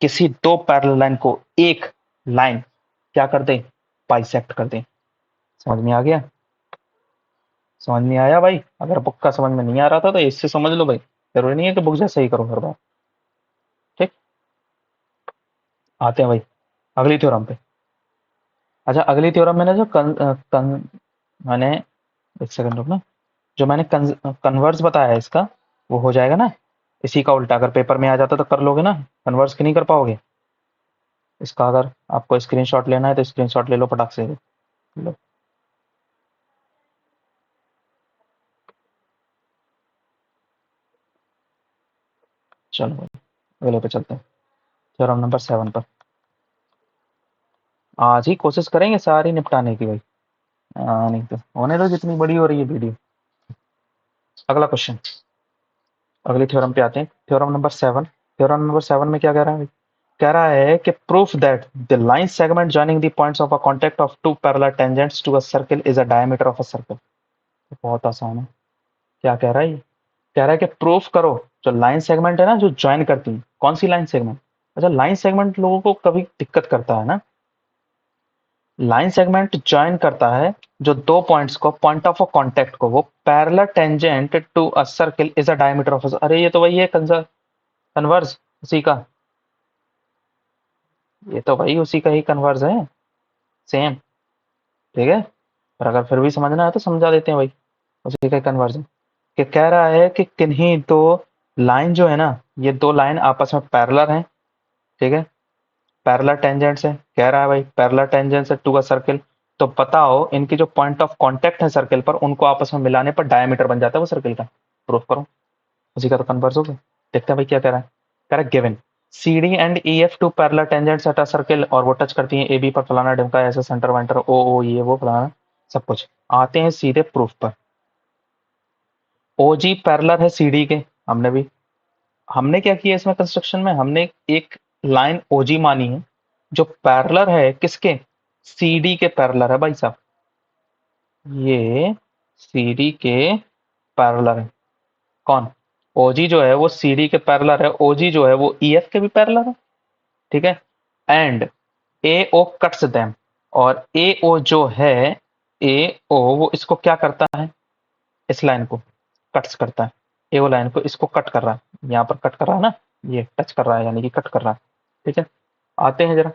किसी दो पैरेलल लाइन को एक लाइन क्या कर दे, बाइसेक्ट कर दे। समझ में आ गया, समझ में आया भाई? अगर बुक का समझ में नहीं आ रहा था तो इससे समझ लो भाई, जरूरी नहीं है कि बुक जैसा ही करो हर बार। ठीक, आते हैं भाई अगली थ्योरम पे। अच्छा अगली थ्योरम में ना जो मैंने, एक सेकंड रुकना, जो मैंने कन्वर्स बताया है इसका, वो हो जाएगा ना इसी का उल्टा। अगर पेपर में आ जाता तो कर लोगे ना, कन्वर्स की नहीं कर पाओगे। इसका अगर आपको स्क्रीनशॉट लेना है तो स्क्रीनशॉट ले लो फटाक से, लो। चलो भाई अगले पे चलते हैं, थ्योरम नंबर 7 पर। आज ही कोशिश करेंगे सारी निपटाने की भाई, नहीं तो होने दो जितनी बड़ी हो रही है वीडियो। अगला क्वेश्चन, अगली थ्योरम पे आते हैं, थ्योरम नंबर 7। थ्योरम नंबर 7 में क्या कह रहा है? कह रहा है कि proof that the line segment joining the points of a contact of two parallel tangents to a circle is a diameter of a circle. बहुत आसान है। क्या कह रहा है ये? कह रहा है कि प्रूफ करो जो लाइन सेगमेंट है ना जो ज्वाइन करती है, कौन सी लाइन सेगमेंट? अच्छा लाइन सेगमेंट लोगों को कभी दिक्कत करता है ना, लाइन सेगमेंट ज्वाइन करता है जो दो पॉइंट्स को, पॉइंट ऑफ अ कांटेक्ट को, वो parallel tangent to a circle is a diameter of a, अरे ये तो वही है कन्वर्स उसी का, ये तो भाई उसी का ही कन्वर्स है, सेम। ठीक है, पर अगर फिर भी समझना है तो समझा देते हैं भाई, उसी का कन्वर्स है। कि कह रहा है कि किन्हीं दो लाइन जो है ना, ये दो लाइन आपस में पैरेलल हैं, ठीक है, पैरेलल टेंजेंट्स है, कह रहा है भाई पैरेलल टेंजेंट्स है टू अ सर्कल। तो बताओ इनकी जो पॉइंट ऑफ कांटेक्ट है सर्कल पर, उनको आपस में मिलाने पर डायमीटर बन जाता है वो सर्कल का। प्रूफ करो, उसी का तो कन्वर्स हो गया। देखते हैं भाई क्या कह रहा है। कह रहा है given C D and E F two parallel tangents at a circle, और वो टच करती हैं ए बी पर, फलाना ढिमका ऐसे सेंटर वेंटर ओ ओ ये वो फलाना सब कुछ। आते हैं सीधे प्रूफ पर। ओ जी पैरेलल है सी डी के, हमने क्या किया इसमें कंस्ट्रक्शन में, हमने एक लाइन ओजी मानी है जो पैरेलल है किसके, सीडी के पैरेलल है भाई साहब, ये सीडी के पैरेलल है। कौन? ओजी जो है वो सीडी के पैरेलल है, ओजी जो है वो ईएफ के भी पैरेलल है, ठीक है। And A O cuts them, और ए ओ जो है, ए ओ वो इसको क्या करता है, इस लाइन को कट्स करता है, ए ओ लाइन को इसको कट कर रहा है, यहाँ पर कट कर रहा है ना, ये टच कर रहा है यानी कि कट कर रहा है, ठीक है। आते हैं जरा,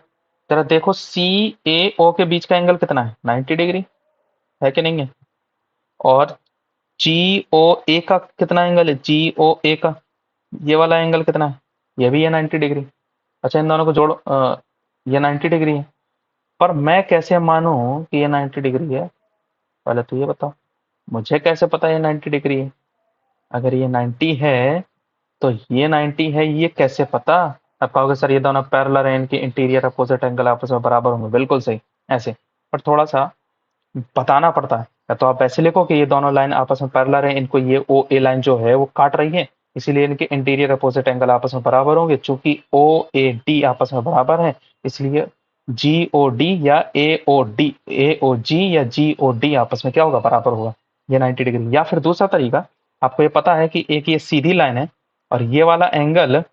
जरा देखो सी ए ओ के बीच का एंगल कितना है, 90 डिग्री है कि नहीं है? और जी ओ ए का कितना एंगल है, जी ओ ए का ये वाला एंगल कितना है, ये भी है 90 डिग्री। अच्छा इन दोनों को जोड़ो, ये 90 डिग्री है, पर मैं कैसे मानूं कि ये 90 डिग्री है, पहले तो ये बताओ, मुझे कैसे पता ये 90 डिग्री है? अगर ये 90 है तो ये 90 है, ये कैसे पता? आप कहोगे सर ये दोनों पैरेलल है, इनके इंटीरियर अपोजिट एंगल आपस में बराबर होंगे, बिल्कुल सही ऐसे। पर थोड़ा सा बताना पड़ता है, या तो आप ऐसे लिखो कि ये दोनों लाइन आपस में पैरेलल है, इनको ये ओ ए लाइन जो है वो काट रही है, इसीलिए इनके इंटीरियर अपोजिट एंगल आपस में बराबर होंगे। चूंकि ओ ए डी आपस में बराबर है, इसलिए जी ओ डी या ए ओ जी या जी ओ डी आपस में क्या होगा, बराबर होगा। ये 90 डिग्री। या फिर दूसरा तरीका, आपको ये पता है कि एक ये सीधी लाइन है और ये वाला एंगल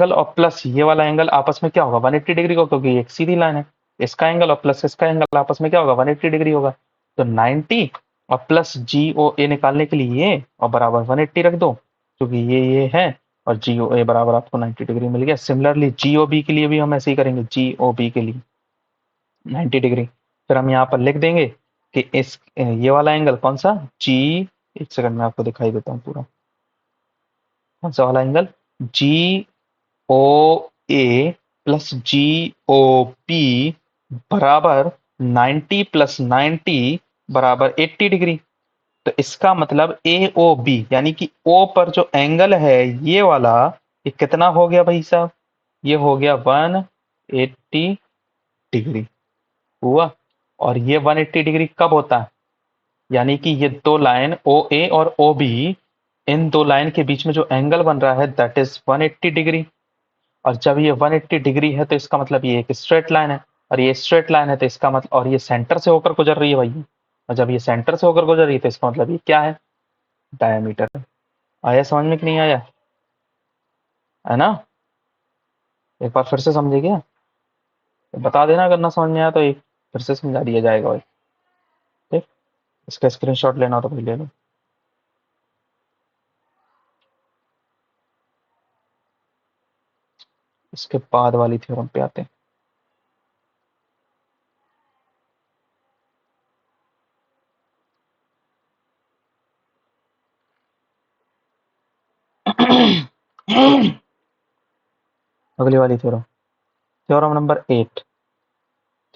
और प्लस ये वाला एंगल आपस में क्या होगा, 180 डिग्री को, क्योंकि एक सीधी लाइन है। इसका एंगल और प्लस इसका एंगल आपस में क्या होगा, 180 डिग्री होगा। तो 90 और प्लस जी ओ ए निकालने के लिए ये और बराबर 180 रख दो, क्योंकि ये है, और जी ओ ए बराबर आपको 90 डिग्री मिल गया। सिमिलरली जी ओ बी के लिए भी हम ऐसे ही करेंगे, जी ओ बी के लिए 90 डिग्री। फिर हम यहाँ पर लिख देंगे कि इस ये वाला एंगल कौन सा, जी, एक सेकंड में आपको दिखाई देता हूँ पूरा, कौन सा वाला एंगल, जी ओ ए प्लस जी ओ पी बराबर 90 प्लस 90 बराबर 80 डिग्री। तो इसका मतलब ए ओ बी यानी कि ओ पर जो एंगल है ये वाला, ये कितना हो गया भाई साहब, ये हो गया 180 डिग्री हुआ। और ये 180 डिग्री कब होता है, यानी कि ये दो लाइन ओ ए और ओ बी, इन दो लाइन के बीच में जो एंगल बन रहा है दैट इज 180 डिग्री। और जब ये 180 डिग्री है तो इसका मतलब ये एक स्ट्रेट लाइन है, और ये स्ट्रेट लाइन है तो इसका मतलब, और ये सेंटर से होकर गुजर रही है भाई, और जब ये सेंटर से होकर गुजर रही है तो इसका मतलब ये क्या है, डायमीटर। आया समझ में कि नहीं आया, है ना। एक बार फिर से समझे क्या, बता देना अगर ना समझ में आया तो एक फिर से समझा दिया जाएगा भाई। ठीक, इसका स्क्रीनशॉट लेना हो तो भाई ले लो। इसके बाद वाली थ्योरम पे आते हैं। अगली वाली theorem, theorem number 8।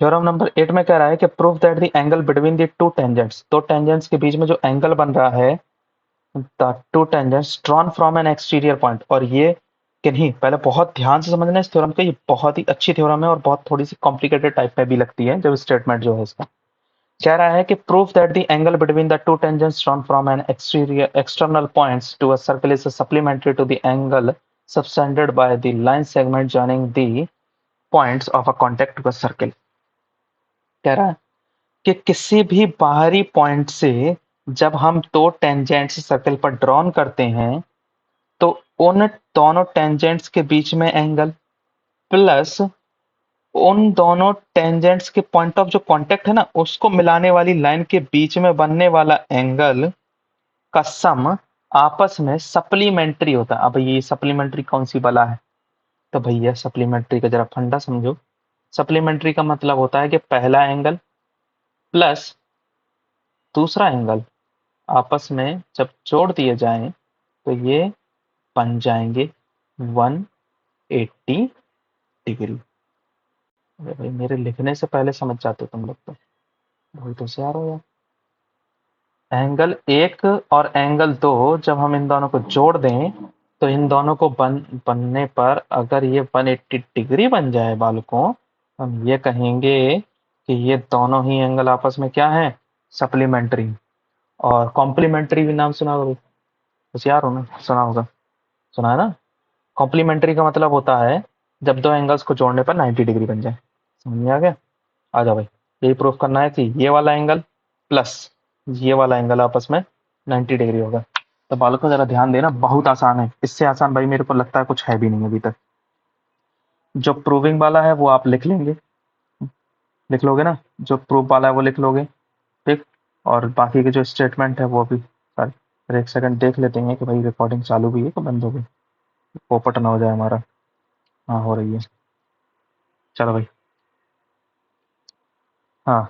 Theorem number 8 में कह रहा है कि prove that the angle between the two tangents, दो टेंजेंट्स के बीच में जो एंगल बन रहा है, the two tangents drawn from an exterior point. और ये किन्हीं, पहले बहुत ध्यान से समझना इस थ्योरम को, ये बहुत ही अच्छी थ्योरम है और बहुत थोड़ी सी कॉम्प्लिकेटेड टाइप में भी लगती है जब स्टेटमेंट जो है इसका। कह रहा है कि prove that the angle between the two tangents drawn from an exterior external points to a circle is supplementary to the angle subtended by the line segment joining the points of a contact to a circle. कह रहा है कि किसी भी बाहरी पॉइंट से जब हम दो टेंजेंट्स सर्कल पर ड्रॉन करते हैं तो उन दोनों टेंजेंट्स के बीच में एंगल प्लस उन दोनों टेंजेंट्स के पॉइंट ऑफ जो कांटेक्ट है ना उसको मिलाने वाली लाइन के बीच में बनने वाला एंगल का सम आपस में सप्लीमेंट्री होता है। अब ये सप्लीमेंट्री कौन सी बला है, तो भैया सप्लीमेंट्री का जरा फंडा समझो। सप्लीमेंट्री का मतलब होता है कि पहला एंगल प्लस दूसरा एंगल आपस में जब जोड़ दिए जाएं तो ये बन जाएंगे 180 डिग्री। अरे भाई मेरे लिखने से पहले समझ जाते हो तुम लोग तो, बहुत होशियार हो यार। एंगल एक और एंगल दो जब हम इन दोनों को जोड़ दें तो इन दोनों को बनने पर अगर ये 180 डिग्री बन जाए बालकों, हम ये कहेंगे कि ये दोनों ही एंगल आपस में क्या है, सप्लीमेंट्री। और कॉम्प्लीमेंट्री भी नाम सुना होगा, होशियार हो ना, सुना होगा, सुना है ना। कॉम्प्लीमेंट्री का मतलब होता है जब दो एंगल्स को जोड़ने पर 90 डिग्री बन जाए। समझ में आ गया, आ जाओ भाई। यही प्रूफ करना है कि ये वाला एंगल प्लस ये वाला एंगल आपस में 90 डिग्री होगा। तो बालकों जरा ध्यान देना, बहुत आसान है, इससे आसान भाई मेरे को लगता है कुछ है भी नहीं अभी तक। जो प्रूविंग वाला है वो आप लिख लेंगे, लिख लोगे ना, जो प्रूफ वाला है वो लिख लोगे। ठीक, और बाकी के जो स्टेटमेंट है वो भी सर, फिर एक सेकंड देख लेते हैं कि भाई रिकॉर्डिंग चालू भी है कि बंद हो गई, पोपट ना हो जाए हमारा। हाँ हो रही है, चलो भाई। हाँ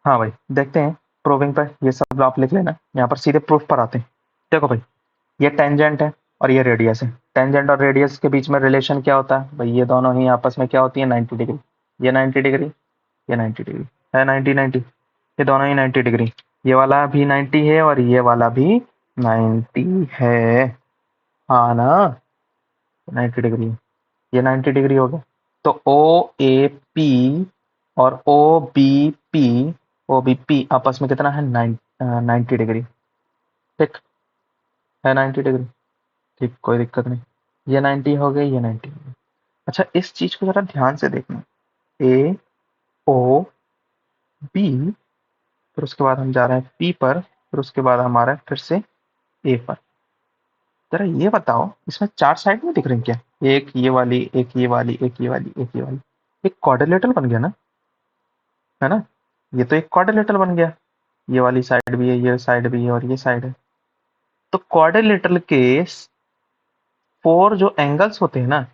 हाँ भाई देखते हैं प्रूविंग पे, ये सब आप लिख लेना। यहाँ पर सीधे प्रूफ पर आते हैं। देखो भाई, ये टेंजेंट है और ये रेडियस है। टेंजेंट और रेडियस के बीच में रिलेशन क्या होता है भाई, ये दोनों ही आपस में क्या होती है, 90 डिग्री। ये 90 डिग्री, ये 90 डिग्री है, 90 90, ये दोनों ही 90 डिग्री। ये वाला भी 90 है और ये वाला भी 90 है, हाँ ना, 90 डिग्री, ये 90 डिग्री हो गया। तो ओ ए पी और ओ बी पी आपस में कितना है, 90 डिग्री। ठीक, है 90 डिग्री। ठीक, कोई दिक्कत नहीं। ये 90 हो गई, ये 90 हो गई। अच्छा, इस चीज को जरा ध्यान से देखना। ए ओ बी, फिर उसके बाद हम जा रहे हैं पी पर, फिर उसके बाद हमारा फिर से ए पर। जरा ये बताओ, इसमें चार साइड में दिख रही क्या? एक ये वाली, एक ये वाली, एक ये वाली, एक ये वाली। एक क्वाड्रिलेटरल बन गया ना, है ना? ये तो एक क्वाड्रिलेटरल बन गया। ये वाली साइड भी है, ये साइड भी है, और ये साइड है। तो क्वाड्रिलेटरल के फोर जो एंगल्स होते हैं ना,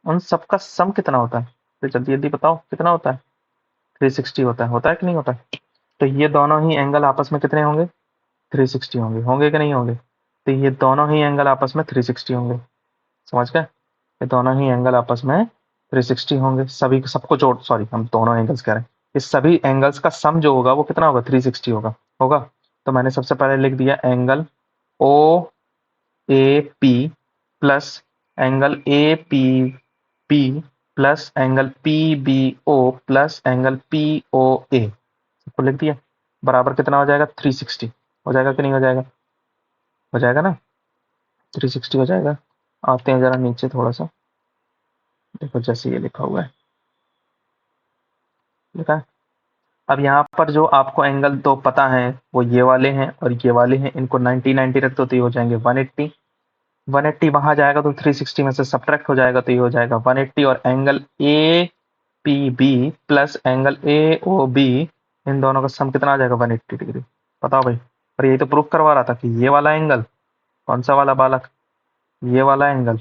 उन सबका सम कितना होता है? तो जल्दी जल्दी बताओ कितना होता है? 360 होता है कि नहीं होता है? तो ये दोनों ही एंगल आपस में कितने होंगे? 360 होंगे। होंगे कि नहीं होंगे? तो ये दोनों ही एंगल आपस में 360 होंगे। समझ गए? ये दोनों ही एंगल आपस में 360 होंगे। सभी सबको जोड़, सॉरी हम दोनों एंगल्स कह रहे हैं। इस सभी एंगल्स का सम जो होगा वो कितना होगा? 360 होगा। होगा। तो मैंने सबसे पहले लिख दिया angle O A P plus angle A P B plus angle P B O plus angle P O A, सबको लिख दिया। बराबर कितना हो जाएगा? 360। हो जाएगा कि नहीं हो जाएगा? हो जाएगा ना? 360 हो जाएगा। आते हैं जरा नीचे थोड़ा सा, देखो जैसे ये लिखा हुआ है, लिखा है। अब यहाँ पर जो आपको एंगल तो पता है वो ये वाले हैं और ये वाले हैं, इनको 90 90 रख दो तो ये हो जाएंगे 180। 180 वहां जाएगा तो 360 में से सब्ट्रैक्ट हो जाएगा तो ये हो जाएगा 180। और angle A P B plus angle A O B, इन दोनों का सम कितना आ जाएगा? 180 डिग्री। बताओ भाई। और यही तो प्रूफ करवा रहा था कि ये वाला एंगल, कौन सा वाला बालक, ये वाला एंगल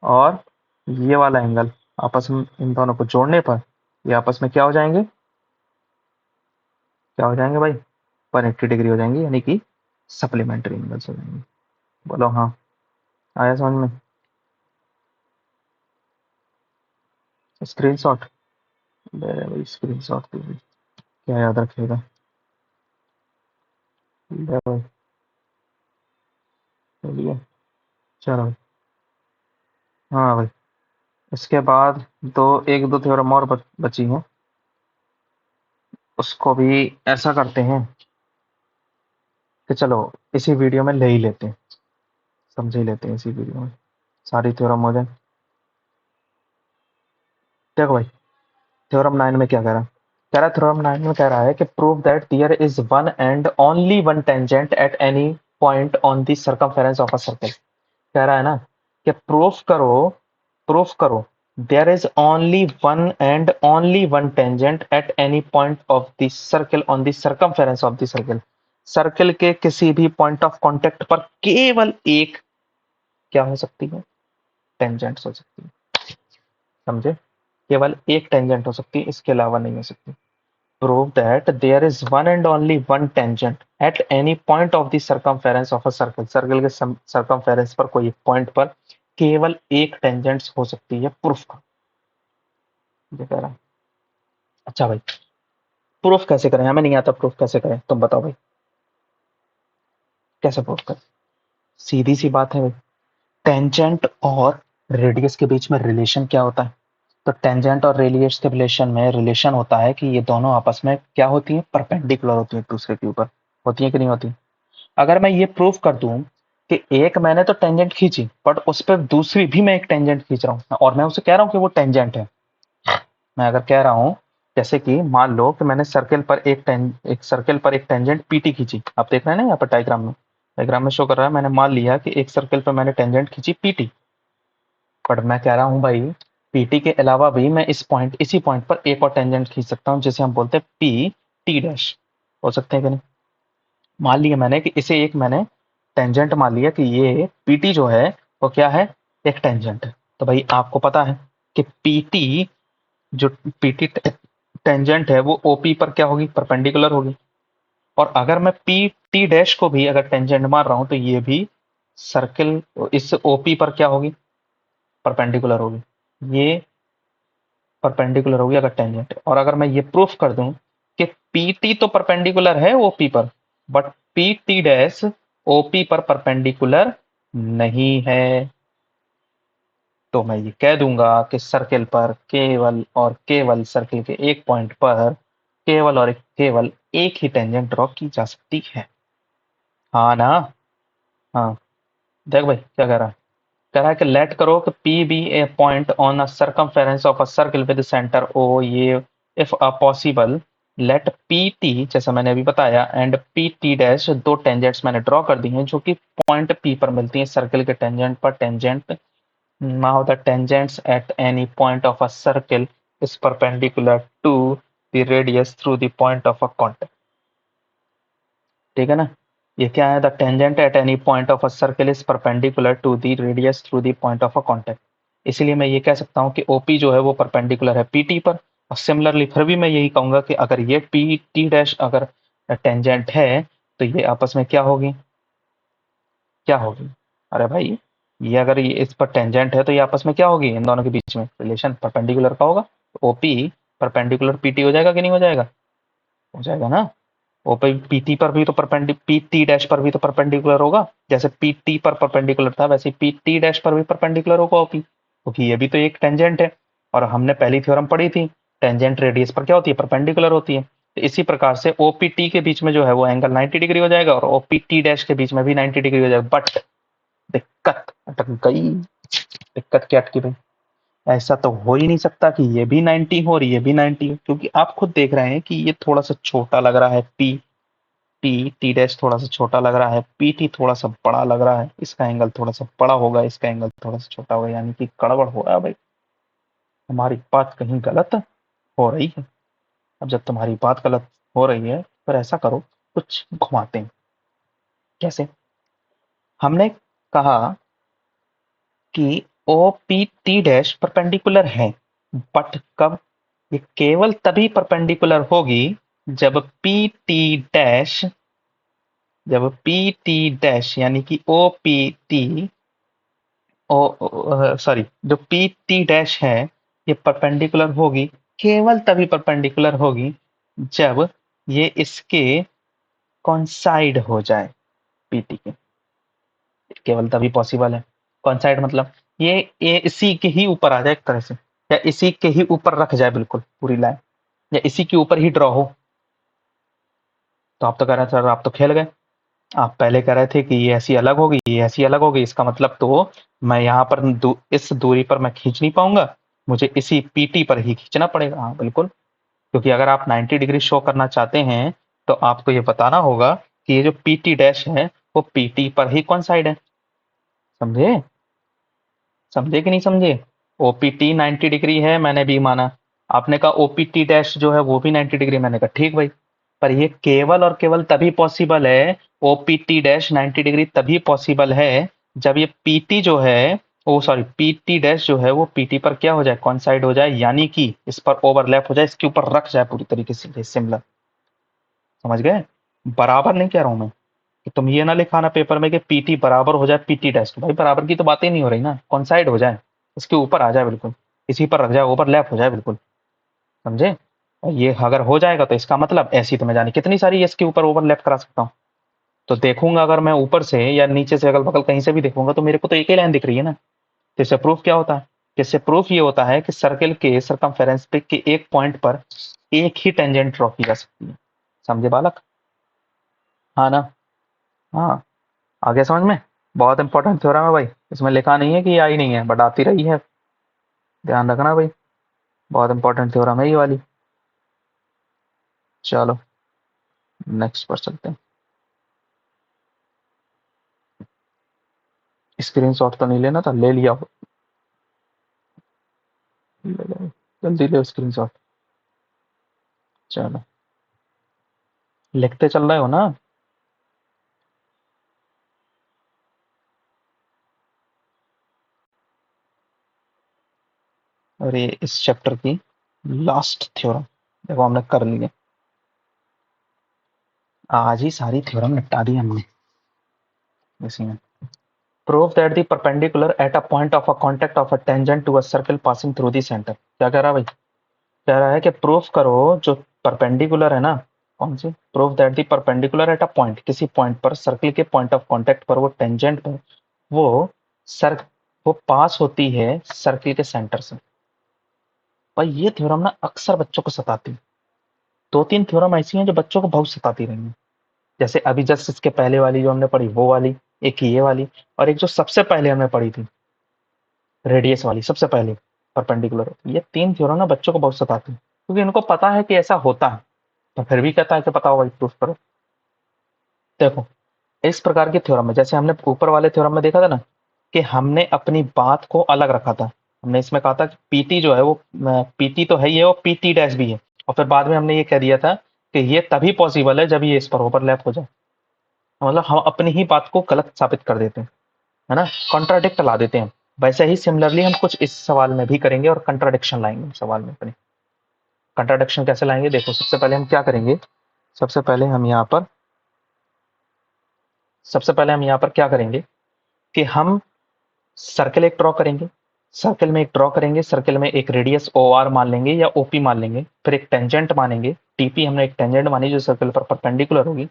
और ये वाला एंगल आपस में, इन दोनों को जोड़ने पर ये आपस में क्या हो जाएंगे? क्या हो जाएंगे भाई? 180 डिग्री हो जाएंगे, यानी कि सप्लीमेंट्री एंगल्स हो जाएंगे। बोलो हाँ। आया समझ में? स्क्रीनशॉट ले रहे भाई, स्क्रीनशॉट तो भाई क्या याद रखेगा। ले भाई, चलिए, चलो भाई। हाँ भाई, इसके बाद दो, एक दो थ्योरम और बची हैं, उसको भी ऐसा करते हैं कि चलो इसी वीडियो में ले ही लेते हैं, समझ ही लेते हैं इसी वीडियो में, सारी थ्योरम हो जाए। देखो भाई, थ्योरम 9 में क्या कह रहा है? कह रहा है थ्योरम 9 में कह रहा है कि prove that there is one and only one tangent at any point on the circumference of a circle. कह रहा है ना कि प्रूफ करो there is only one and only one tangent at any point of the circle on the circumference of the circle. Circle के किसी भी पॉइंट ऑफ कांटेक्ट पर केवल एक क्या हो सकती है? टेंजेंट्स हो सकती है। समझे? केवल एक टेंजेंट हो सकती है, इसके अलावा नहीं हो सकती। Prove that there is one and only one tangent at any point of the circumference of a circle। Circle के circumference पर कोई एक पॉइंट पर केवल एक टेंजेंट्स हो सकती है, प्रूफ का ये कह रहा है। अच्छा भाई, प्रूफ कैसे करें? हमें नहीं आता प्रूफ कैसे करें, तुम बताओ भाई। कैसे प्रूफ करें? सीधी सी बात है भाई, टेंजेंट और रेडियस के बीच में रिलेशन क्या होता है? तो टेंजेंट और रेडियस के रिलेशन में रिलेशन होता है कि ये दोनों आपस में क्या होती है? परपेंडिकुलर होती है एक दूसरे के ऊपर। होती है कि नहीं होती? अगर मैं ये प्रूफ कर दूं कि एक मैंने तो टेंजेंट खींची बट उस पर दूसरी भी मैं एक टेंजेंट खींच रहा हूं और मैं उसे कह रहा हूं कि वो टेंजेंट है। मैं अगर कह रहा हूं, जैसे कि मान लो कि मैंने एक सर्कल पर एक टेंजेंट पीटी खींची। आप देख रहे हैं ना यहाँ पर डायग्राम में शो कर रहा है। मैंने मान लिया कि एक सर्कल पर मैंने टेंजेंट खींची पीटी, बट मैं कह रहा हूं भाई पीटी के अलावा भी मैं इसी पॉइंट पर एक और टेंजेंट खींच सकता हूं, जिसे हम बोलते हैं पी टी डैश। हो सकते हैं कि नहीं? मान लिया मैंने कि इसे एक मैंने टेंजेंट मान लिया कि ये पीटी जो है वो क्या है? एक टेंजेंट है। तो भाई आपको पता है कि पीटी, जो पीटी टेंजेंट है वो ओपी पर क्या होगी? परपेंडिकुलर होगी। और अगर मैं पी टी डैश को भी अगर टेंजेंट मान रहा हूं तो ये भी सर्किल इस ओपी पर क्या होगी? परपेंडिकुलर होगी। ये परपेंडिकुलर होगी अगर टेंजेंट है। और अगर मैं ये प्रूफ कर दूं कि पीटी तो परपेंडिकुलर है ओपी पर, बट पीटी डैश ओपी पर परपेंडिकुलर नहीं है, तो मैं ये कह दूंगा कि सर्किल पर केवल और केवल सर्किल के एक पॉइंट पर केवल और केवल एक ही टेंजेंट ड्रॉ की जा सकती है। हाँ ना? हाँ। देख भाई क्या कह रहा है कि लेट करो कि P B A point on a circumference of a circle with centre O, ये if a possible let P T, जैसा मैंने अभी बताया, एंड पी टी डैश, दो टेंजेंट्स मैंने ड्रॉ कर दी हैं जो कि पॉइंट पी पर मिलती हैं, सर्कल के टेंजेंट पर। Tangent, now the tangents at any point of a circle is perpendicular to the radius through the point of a contact. ठीक है ना? ये क्या है? The tangent at any point of a circle is perpendicular to the radius through the point of a contact. इसीलिए मैं ये कह सकता हूँ कि ओपी जो है वो परपेंडिकुलर है पीटी पर। और सिमिलरली फिर भी मैं यही कहूंगा कि अगर ये पी टी डैश अगर टेंजेंट है तो ये आपस में क्या होगी? क्या होगी? अरे भाई, ये अगर ये इस पर टेंजेंट है तो ये आपस में क्या होगी? इन दोनों के बीच में रिलेशन परपेंडिकुलर का होगा। ओपी परपेंडिकुलर पीटी हो जाएगा कि नहीं हो जाएगा? हो जाएगा ना? ओपी पीटी पर भी तो पीटी डैश पर भी तो परपेंडिकुलर होगा। जैसे पीटी पर परपेंडिकुलर था वैसे पीटी डैश पर भी परपेंडिकुलर होगा ओपी, क्योंकि ये भी तो एक टेंजेंट है। और हमने पहली थ्योरम पढ़ी थी, टेंजेंट रेडियस पर क्या होती है? परपेंडिकुलर होती है। तो इसी प्रकार से ओपीटी के बीच में जो है वो एंगल 90 डिग्री हो जाएगा और ओपीटी डैश के बीच में भी 90 डिग्री हो जाएगा। बट दिक्कत अटक गई। दिक्कत क्या अटकी भाई? ऐसा तो हो ही नहीं सकता कि ये भी 90 हो और ये भी 90 हो, क्योंकि आप खुद देख रहे हैं कि ये थोड़ा सा छोटा लग रहा है पी टी, टी डैश थोड़ा सा छोटा लग रहा है, पी टी थोड़ा सा बड़ा लग रहा है, इसका एंगल थोड़ा सा बड़ा होगा, इसका एंगल थोड़ा सा छोटा होगा, यानी कि गड़बड़ हो रहा है भाई। हमारी बात कहीं गलत हो रही है। अब जब तुम्हारी बात गलत हो रही है फिर ऐसा करो, कुछ घुमाते हैं। कैसे? हमने कहा कि O P T dash perpendicular है, बट कब? ये केवल तभी परपेंडिकुलर होगी जब पी टी डैश, जब पी टी डैश यानी कि O P T, oh sorry, जो पी टी डैश है ये परपेंडिकुलर होगी, केवल तभी परपेंडिकुलर होगी जब ये इसके कॉन्साइड हो जाए पीटी के। केवल तभी पॉसिबल है। कॉन्साइड मतलब ये इसी के ही ऊपर आ जाए एक तरह से, या इसी के ही ऊपर रख जाए बिल्कुल पूरी लाइन, या इसी के ऊपर ही ड्रॉ हो। तो आप तो कह रहे थे सर, आप तो खेल गए। आप पहले कह रहे थे कि ये ऐसी अलग होगी, ये ऐसी अलग होगी, इसका मतलब तो मैं यहाँ पर इस दूरी पर मैं खींच नहीं पाऊंगा, मुझे इसी पीटी पर ही खींचना पड़ेगा। हाँ बिल्कुल, क्योंकि अगर आप 90 डिग्री शो करना चाहते हैं तो आपको ये बताना होगा कि ये जो पीटी डैश है वो पीटी पर ही कौन साइड है। समझे? समझे कि नहीं समझे? ओपीटी 90 डिग्री है मैंने भी माना, आपने कहा ओपीटी डैश जो है वो भी 90 डिग्री, मैंने कहा ठीक भाई, पर ये केवल और केवल तभी पॉसिबल है, ओपीटी डैश 90 डिग्री तभी पॉसिबल है जब ये पीटी जो है, ओ सॉरी, पीटी डैश जो है वो पीटी पर क्या हो जाए? कॉन्साइड हो जाए, यानी कि इस पर ओवरलैप हो जाए, इसके ऊपर रख जाए पूरी तरीके से सिमिलर। समझ गए? बराबर नहीं कह रहा हूं मैं कि तुम ये ना लिखाना पेपर में कि पीटी बराबर हो जाए पीटी डैश, तो भाई बराबर की तो बातें नहीं हो रही ना, कॉन्साइड हो जाए, इसके ऊपर आ जाए बिल्कुल, इसी पर रख जाए, ओवरलैप हो जाए बिल्कुल। समझे? और ये अगर हो जाएगा तो इसका मतलब ऐसी तो मैं जाने कितनी सारी इसके ऊपर ओवरलैप करा सकता हूँ। तो देखूंगा अगर मैं ऊपर से या नीचे से अगल बगल कहीं से भी देखूंगा तो मेरे को तो एक ही लाइन दिख रही है ना। तो इससे प्रूफ क्या होता है? इससे प्रूफ ये होता है कि सर्कल के सरकमफेरेंस पे के एक पॉइंट पर एक ही टेंजेंट ड्रॉ की जा सकती है। समझे बालक? हाँ ना? हाँ, आ गया समझ में? बहुत इंपॉर्टेंट थ्योरम है भाई, इसमें लिखा नहीं है कि ये आई नहीं है, बट आती रही है। ध्यान रखना भाई, बहुत इंपॉर्टेंट थ्योरम है ये वाली। चलो नेक्स्ट पर चलते हैं। स्क्रीनशॉट तो नहीं लेना था, ले लिया हो। ले लो, जल्दी ले स्क्रीनशॉट। चलो, लिखते चल रहे हो ना? और ये इस चैप्टर की लास्ट थ्योरम, देखो हमने कर लिए, आज ही सारी थ्योरम निपटा दी हमने इसी में। Prove that the perpendicular at a point of a contact of a tangent to a circle passing through the centre. क्या कह रहा है भाई? कह रहा है कि प्रूफ करो जो परपेंडिकुलर है ना, कौन सी? Proof that the perpendicular at a point, किसी पॉइंट पर सर्कल के पॉइंट ऑफ कांटेक्ट पर, वो टेंजेंट पर, वो सर वो पास होती है सर्कल के सेंटर से। भाई ये थ्योरम ना अक्सर बच्चों को सताती है। दो तीन थ्योरम ऐसी हैं जो बच्चों को बहुत सताती रही हैं। जैसे अभी जस्ट इसके पहले वाली जो हमने पढ़ी वो वाली, एक ये वाली, और एक जो सबसे पहले हमने पढ़ी थी रेडियस वाली, सबसे पहले परपेंडिकुलर। ये 3 थ्योरम ना बच्चों को बहुत सताती है, क्योंकि इनको पता है कि ऐसा होता है, तो फिर भी कहता है कि पता होगा प्रूफ करो। देखो, इस प्रकार के थ्योरम में, जैसे हमने ऊपर वाले थ्योरम में देखा था ना, कि हमने अपनी बात को अलग रखा था। हमने इसमें कहा था कि पीटी जो है वो पीटी तो है ही है, और पीटी डैश भी है, और फिर बाद में हमने ये कह दिया था कि ये तभी पॉसिबल है जब ये इस पर ओवरलैप हो जाए। मतलब हम अपनी ही बात को गलत साबित कर देते हैं, है ना, कॉन्ट्राडिक्ट ला देते हैं। वैसे ही सिमिलरली हम कुछ इस सवाल में भी करेंगे और कंट्राडिक्शन लाएंगे सवाल में अपने। कंट्राडिक्शन कैसे लाएंगे, देखो सबसे पहले हम क्या करेंगे, सबसे पहले हम यहाँ पर सबसे पहले हम यहाँ पर क्या करेंगे कि हम सर्कल एक ड्रॉ करेंगे। सर्कल में एक ड्रॉ करेंगे, सर्कल में एक रेडियस ओ आर मान लेंगे या ओपी मान लेंगे, फिर एक टेंजेंट मानेंगे, टीपी हमने एक टेंजेंट मानी जो सर्कल पर परपेंडिकुलर होगी।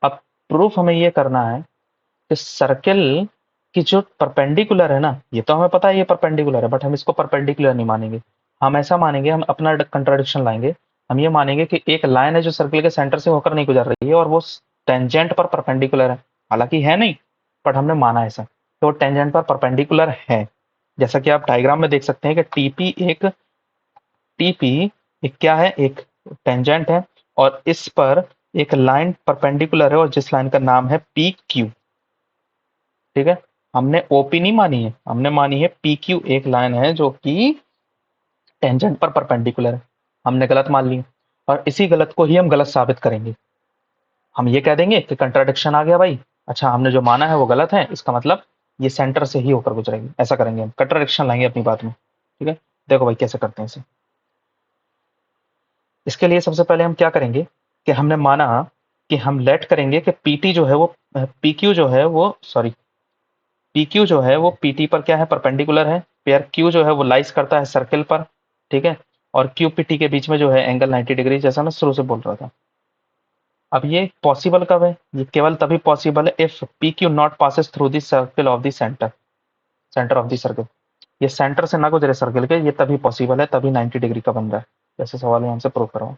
अब प्रूफ हमें ये करना है कि सर्कल की जो परपेंडिकुलर है ना, ये तो हमें पता है ये परपेंडिकुलर है, बट हम इसको परपेंडिकुलर नहीं मानेंगे। हम ऐसा मानेंगे, हम अपना कंट्राडिक्शन लाएंगे। हम ये मानेंगे कि एक लाइन है जो सर्कल के सेंटर से होकर नहीं गुजर रही है, और वो टेंजेंट पर परपेंडिकुलर है। हालांकि है नहीं, बट हमने माना ऐसा, तो टेंजेंट पर परपेंडिकुलर है। जैसा कि आप डायग्राम में देख सकते हैं कि टीपी एक क्या है, एक टेंजेंट है, और इस पर एक लाइन परपेंडिकुलर है, और जिस लाइन का नाम है पी क्यू। ठीक है, हमने ओपी नहीं मानी है, हमने मानी है पी क्यू, एक लाइन है जो कि टेंजेंट पर परपेंडिकुलर है। हमने गलत मान ली, और इसी गलत को ही हम गलत साबित करेंगे। हम ये कह देंगे कि कंट्राडिक्शन आ गया भाई, अच्छा हमने जो माना है वो गलत है, इसका मतलब ये सेंटर से ही होकर गुजरेगी, ऐसा करेंगे हम, कंट्राडिक्शन लाएंगे अपनी बात में। ठीक है, देखो भाई कैसे करते हैं इसे। इसके लिए सबसे पहले हम क्या करेंगे कि हमने माना कि हम लेट करेंगे कि पीटी जो है वो पीक्यू जो है वो सॉरी पीक्यू जो है वो पीटी पर क्या है, परपेंडिकुलर है। पेयर क्यू जो है वो लाइज करता है सर्कल पर। ठीक है, और क्यू पीटी के बीच में जो है एंगल 90 डिग्री, जैसा मैं शुरू से बोल रहा था। अब ये पॉसिबल कब है, ये केवल तभी पॉसिबल है if P Q not passes through the circle of the centre, centre of the circle. ये सेंटर से ना गुजरे सर्कल के, ये तभी पॉसिबल है, तभी 90 डिग्री का बन रहा है, जैसे सवाल में हमसे प्रूव कराऊँ।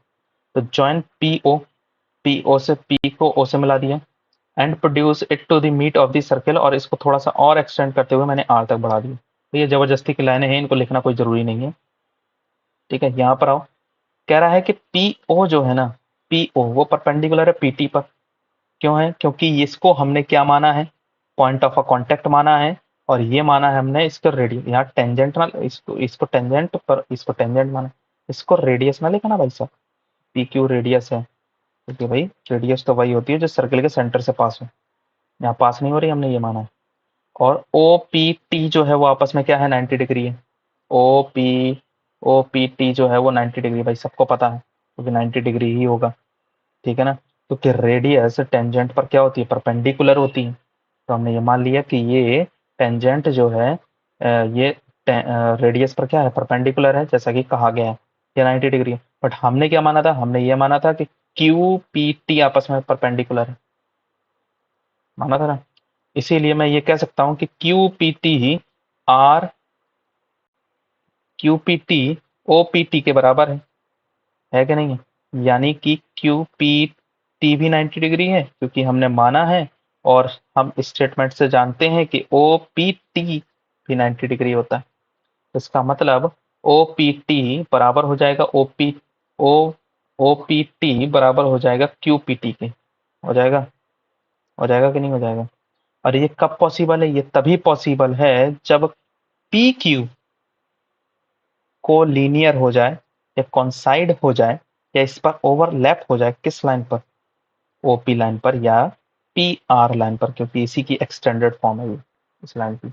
तो जॉइन पी ओ से पी को ओ से मिला दिया, and produce it to the meet of the circle, और इसको थोड़ा सा और एक्सटेंड करते हुए मैंने आर तक बढ़ा दिया। तो ये जबरदस्ती की लाइनें हैं, इनको लिखना कोई जरूरी नहीं है। ठीक है, यहाँ पर आओ, कह रहा है कि पी ओ जो है ना, पी ओ वो परपेंडिकुलर है पीटी पर। क्यों है, क्योंकि इसको हमने क्या माना है, पॉइंट ऑफ अ कॉन्टेक्ट माना है, और ये माना है हमने इसको रेडियस, यहाँ टेंजेंट ना, इसको टेंजेंट पर, इसको टेंजेंट माना, इसको रेडियस ना लिखा ना भाई साहब, पी क्यू रेडियस है, क्योंकि भाई रेडियस तो वही होती है जो सर्कल के सेंटर से पास हो, यहाँ पास नहीं हो रही, हमने ये माना है। और ओ पी टी जो है वो आपस में क्या है, 90 डिग्री है। O P O P T जो है वो 90 डिग्री, भाई सबको पता है, क्योंकि 90 डिग्री ही होगा। ठीक है ना, क्योंकि रेडियस टेंजेंट पर क्या होती है, परपेंडिकुलर होती है। तो हमने ये मान लिया कि ये टेंजेंट जो है ये रेडियस पर क्या है, परपेंडिकुलर है, जैसा कि कहा गया है, ये 90 डिग्री है। बट हमने क्या माना था, हमने ये माना था कि क्यू पी टी आपस में परपेंडिकुलर है, माना था ना। इसीलिए मैं ये कह सकता हूँ कि क्यू पी टी ही R Q P T O P T के बराबर है कि नहीं है। यानी कि क्यू पी टी भी 90 डिग्री है, क्योंकि हमने माना है, और हम स्टेटमेंट से जानते हैं कि ओ पी टी भी 90 डिग्री होता है। इसका मतलब ओ पी टी बराबर हो जाएगा ओ ओ पी टी बराबर हो जाएगा क्यू पी टी के। हो जाएगा, हो जाएगा कि नहीं हो जाएगा। और ये कब पॉसिबल है, ये तभी पॉसिबल है जब पी क्यू को लीनियर हो जाए, या कॉन्साइड हो जाए, या इस पर ओवरलैप हो जाए, किस लाइन पर, ओपी लाइन पर या पी आर लाइन पर, क्योंकि इसी की एक्सटेंडेड फॉर्म है ये, इस लाइन की।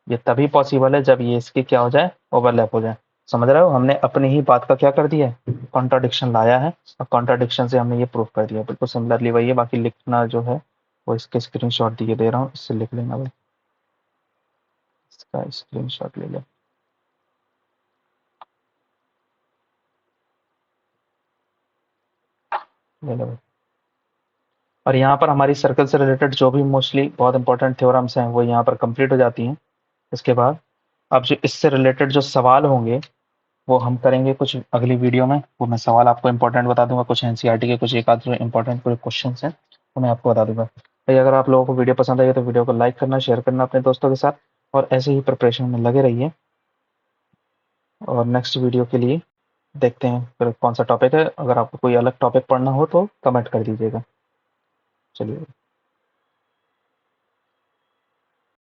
ये तभी पॉसिबल है जब ये इसकी क्या हो जाए, ओवरलैप हो जाए। समझ रहे हो, हमने अपनी ही बात का क्या कर दिया है, कॉन्ट्राडिक्शन लाया है, और कॉन्ट्राडिक्शन से हमने ये प्रूफ कर दिया। बिल्कुल सिमिलरली वही है, बाकी लिखना जो है वो इसके स्क्रीनशॉट दिए दे रहा हूँ, इससे लिख लेना भाई, इसका स्क्रीनशॉट ले ले। ले लो भाई। और यहाँ पर हमारी सर्कल से रिलेटेड जो भी मोस्टली बहुत इंपॉर्टेंट थ्योरम्स हैं वो यहाँ पर कंप्लीट हो जाती हैं। इसके बाद अब जो इससे रिलेटेड जो सवाल होंगे वो हम करेंगे कुछ अगली वीडियो में। वो मैं सवाल आपको इंपॉर्टेंट बता दूंगा, कुछ एनसीईआरटी के कुछ एक आध जो इंपॉर्टेंट पूरे क्वेश्चन हैं वो मैं आपको बता दूंगा। भाई अगर आप लोगों को वीडियो पसंद आई तो वीडियो को लाइक करना, शेयर करना अपने दोस्तों के साथ, और ऐसे ही प्रिपरेशन में लगे रहिए। और नेक्स्ट वीडियो के लिए देखते हैं फिर कौन सा टॉपिक है। अगर आपको कोई अलग टॉपिक पढ़ना हो तो कमेंट कर दीजिएगा। चलिए।